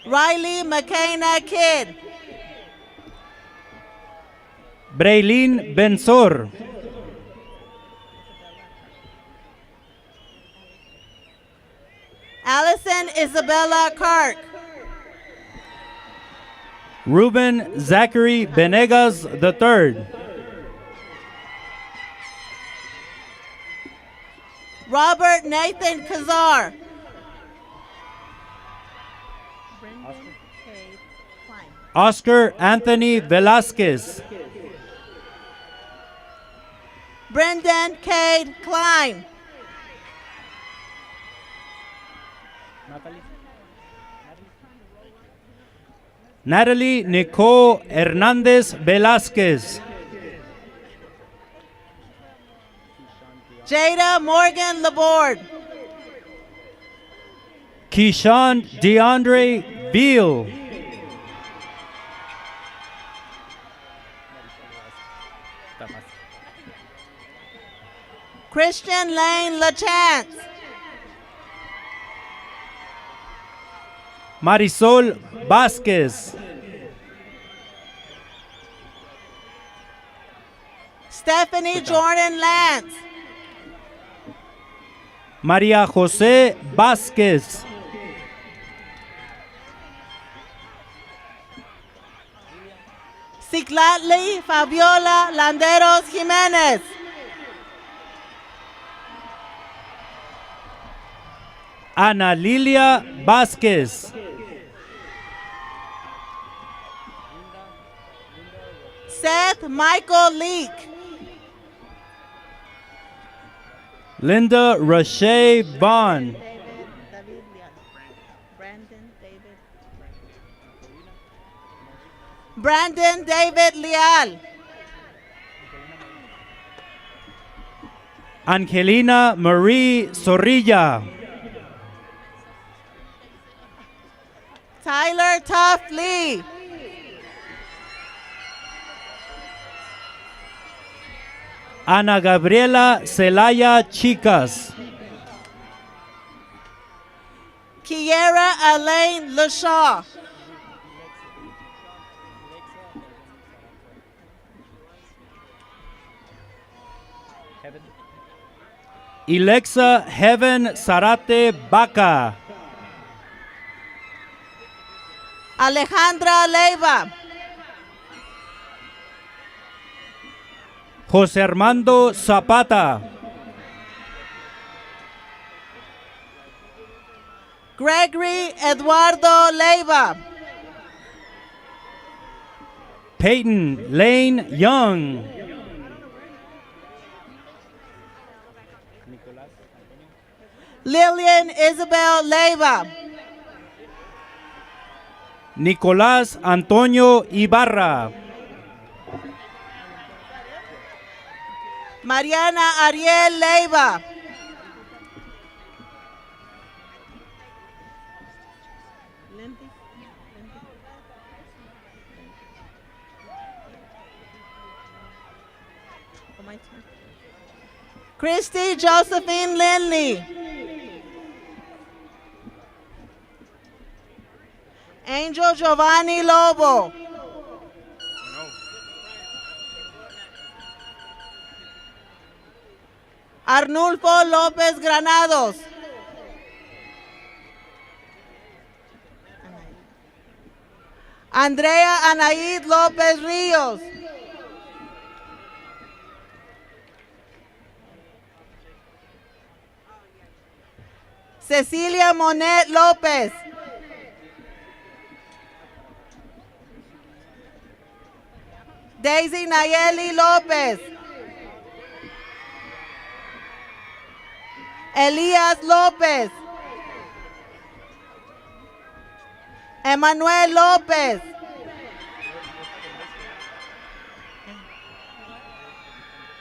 Riley McKenna Kidd. Braylin Bensor. Allison Isabella Clark. Ruben Zachary Benegas III. Robert Nathan Kazar. Oscar Anthony Velasquez. Brendan Cade Klein. Natalie Nicole Hernandez Velasquez. Jada Morgan Laborde. Keyshawn DeAndre Beal. Christian Lane LaChance. Marisol Vasquez. Stephanie Jordan Lance. María José Vázquez. Ciclatli Fabiola Landeros Jimenez. Ana Lilia Vázquez. Seth Michael Leak. Linda Rashay Vaughn. Brandon David Leal. Angelina Marie Zorrilla. Tyler Tuff Lee. Ana Gabriela Celaya Chicas. Kiera Elaine Lashaw. Ilexa Heaven Zarate Baca. Alejandra Leiva. José Armando Zapata. Gregory Eduardo Leiva. Peyton Lane Young. Lillian Isabel Leiva. Nicolás Antonio Ibarra. Mariana Ariel Leiva. Christy Josephine Lindley. Angel Giovanni Lobo. Arnulfo López Granados. Andrea Anaid López Ríos. Cecilia Monet López. Daisy Nayeli López. Elías López. Emanuel López.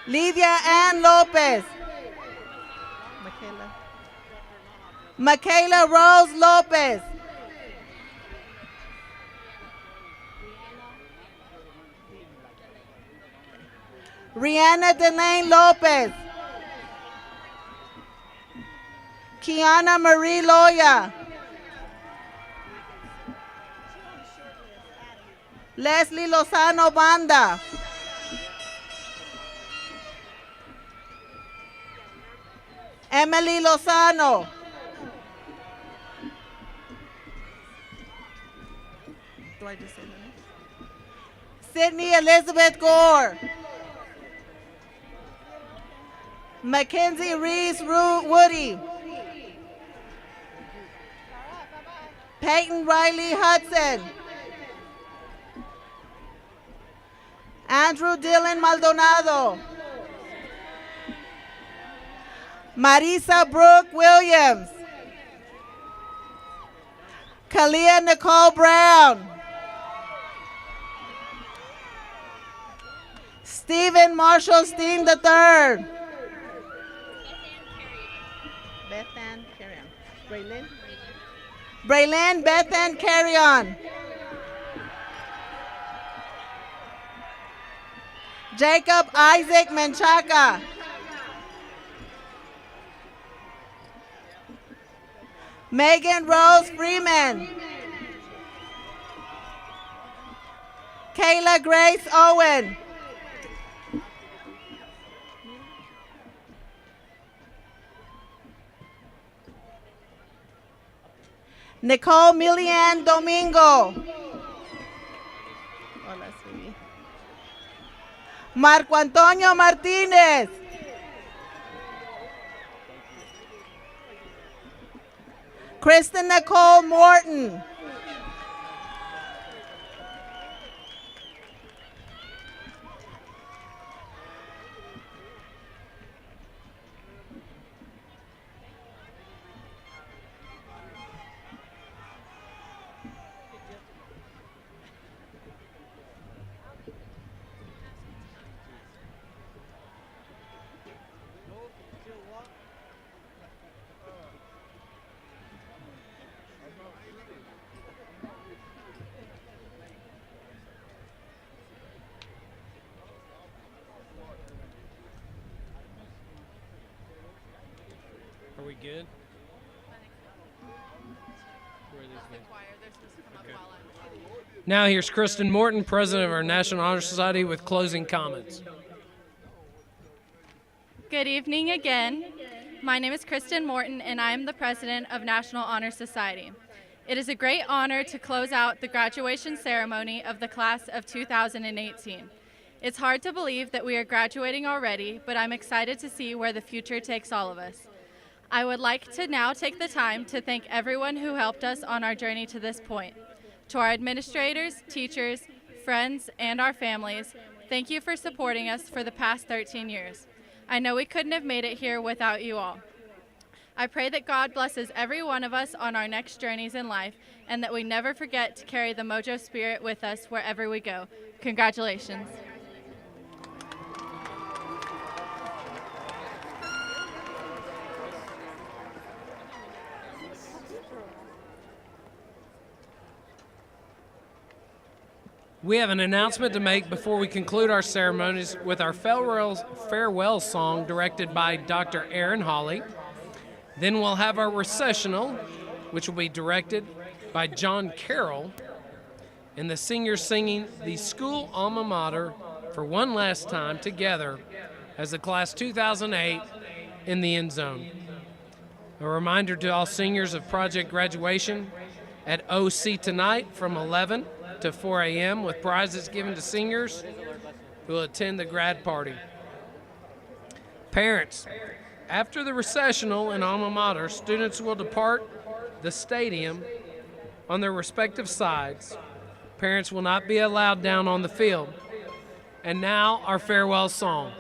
Lidia Ann López. Michaela Rose López. Rihanna Delaine López. Kiana Marie Loya. Leslie Lozano Banda. Emily Lozano. Do I just say the name? Sydney Elizabeth Gore. Mackenzie Reese Woody. Peyton Riley Hudson. Andrew Dylan Maldonado. Marisa Brooke Williams. Kalia Nicole Brown. Stephen Marshall Steen III. Bethan Carrion. Braylon Bethan Carrion. Jacob Isaac Menchaca. Megan Rose Freeman. Kayla Grace Owen. Nicole Milian Domingo. Marco Antonio Martinez. Kristen Nicole Morton. we good? Now here's Kristen Morton, President of our National Honor Society, with closing comments. Good evening again. My name is Kristen Morton, and I am the President of National Honor Society. It is a great honor to close out the graduation ceremony of the class of 2018. It's hard to believe that we are graduating already, but I'm excited to see where the future takes all of us. I would like to now take the time to thank everyone who helped us on our journey to this point. To our administrators, teachers, friends, and our families, thank you for supporting us for the past 13 years. I know we couldn't have made it here without you all. I pray that God blesses every one of us on our next journeys in life, and that we never forget to carry the Mojo spirit with us wherever we go. Congratulations. We have an announcement to make before we conclude our ceremonies with our farewell song directed by Dr. Aaron Hawley. Then we'll have our recessional, which will be directed by John Carroll, and the singers singing the school alma mater for one last time together as the class 2008 in the end zone. A reminder to all seniors of project graduation at OC tonight from 11 to 4 a.m. with prizes given to seniors who will attend the grad party. Parents, after the recessional and alma mater, students will depart the stadium on their respective sides. Parents will not be allowed down on the field. And now our farewell song.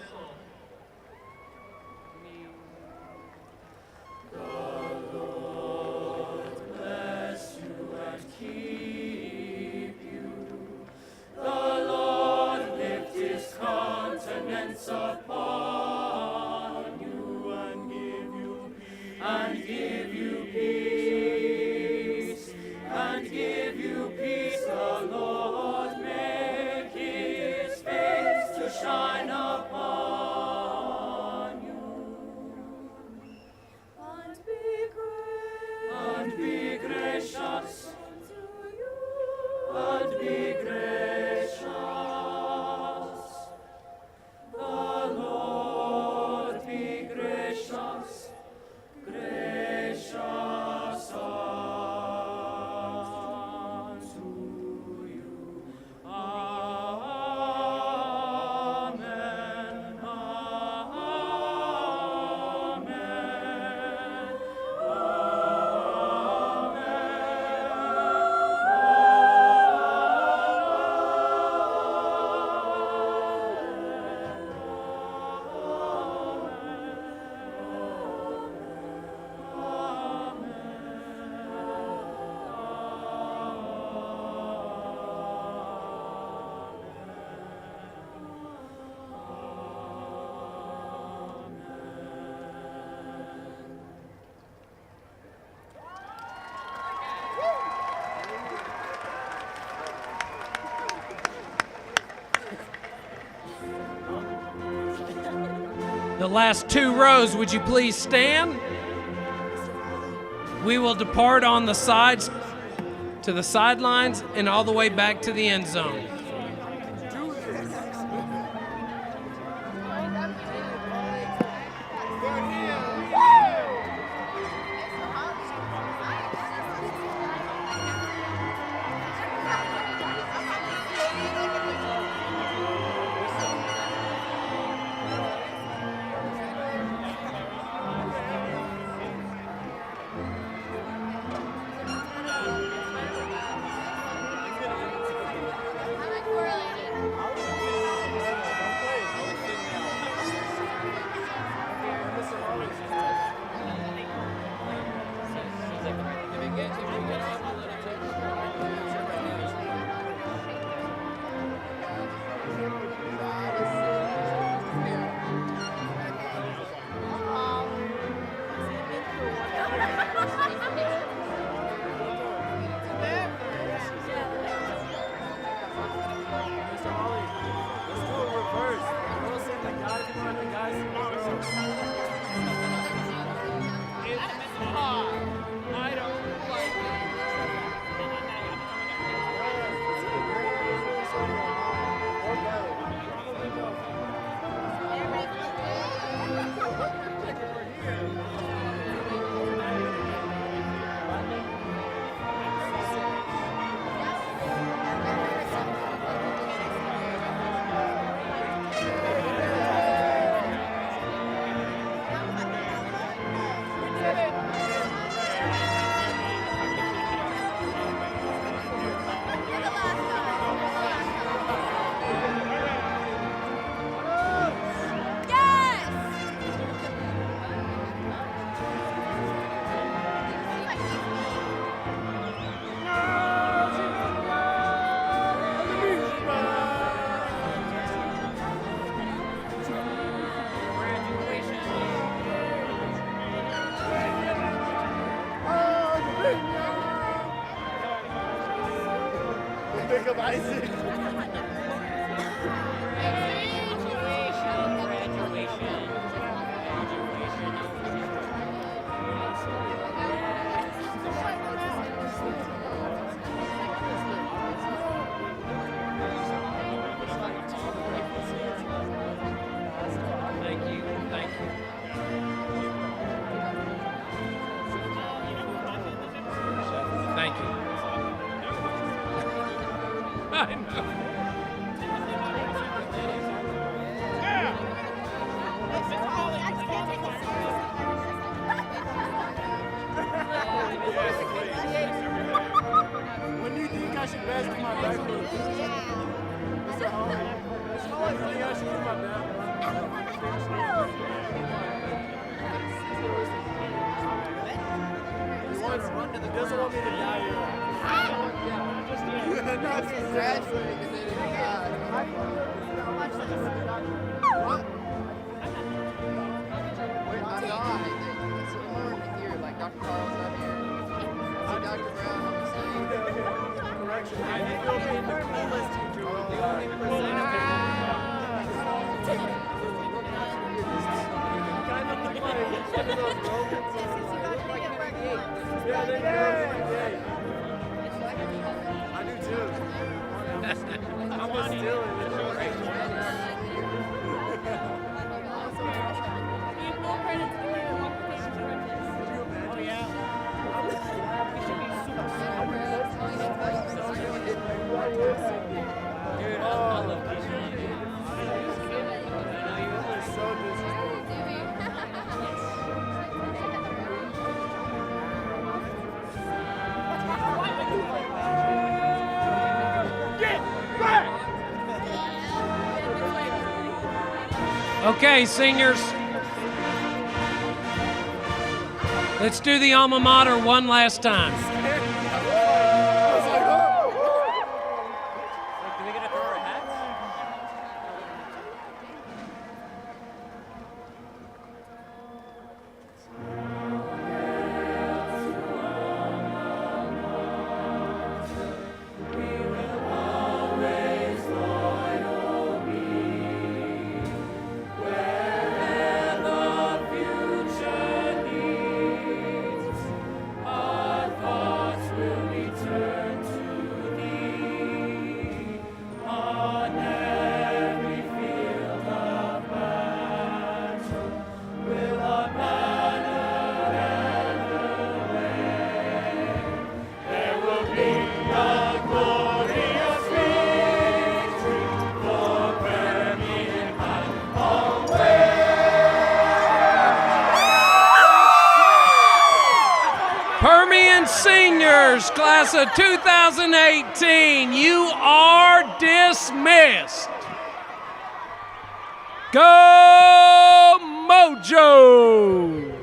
The last two rows, would you please stand? We will depart on the sides to the sidelines and all the way back to the end zone. Jacob Isaac. Thank you. Thank you. Thank you. I know. When do you think I should best do my backflip? Mr. Holland, Mr. Holland, you think I should do my backflip? He doesn't want me to die yet. No, it's congratulating and then he died. What? Wait, I'm not. It's important here, like Dr. Carl's not here. See Dr. Brown on the stage. Correction. I think you'll be the coolest teacher with the only presenter. Kind of look like one of those Romans. Yeah, they do. I do too. I'm just stealing it. Okay, seniors. Let's do the alma mater one last time. Permian seniors, class of 2018, you are dismissed. Go Mojo!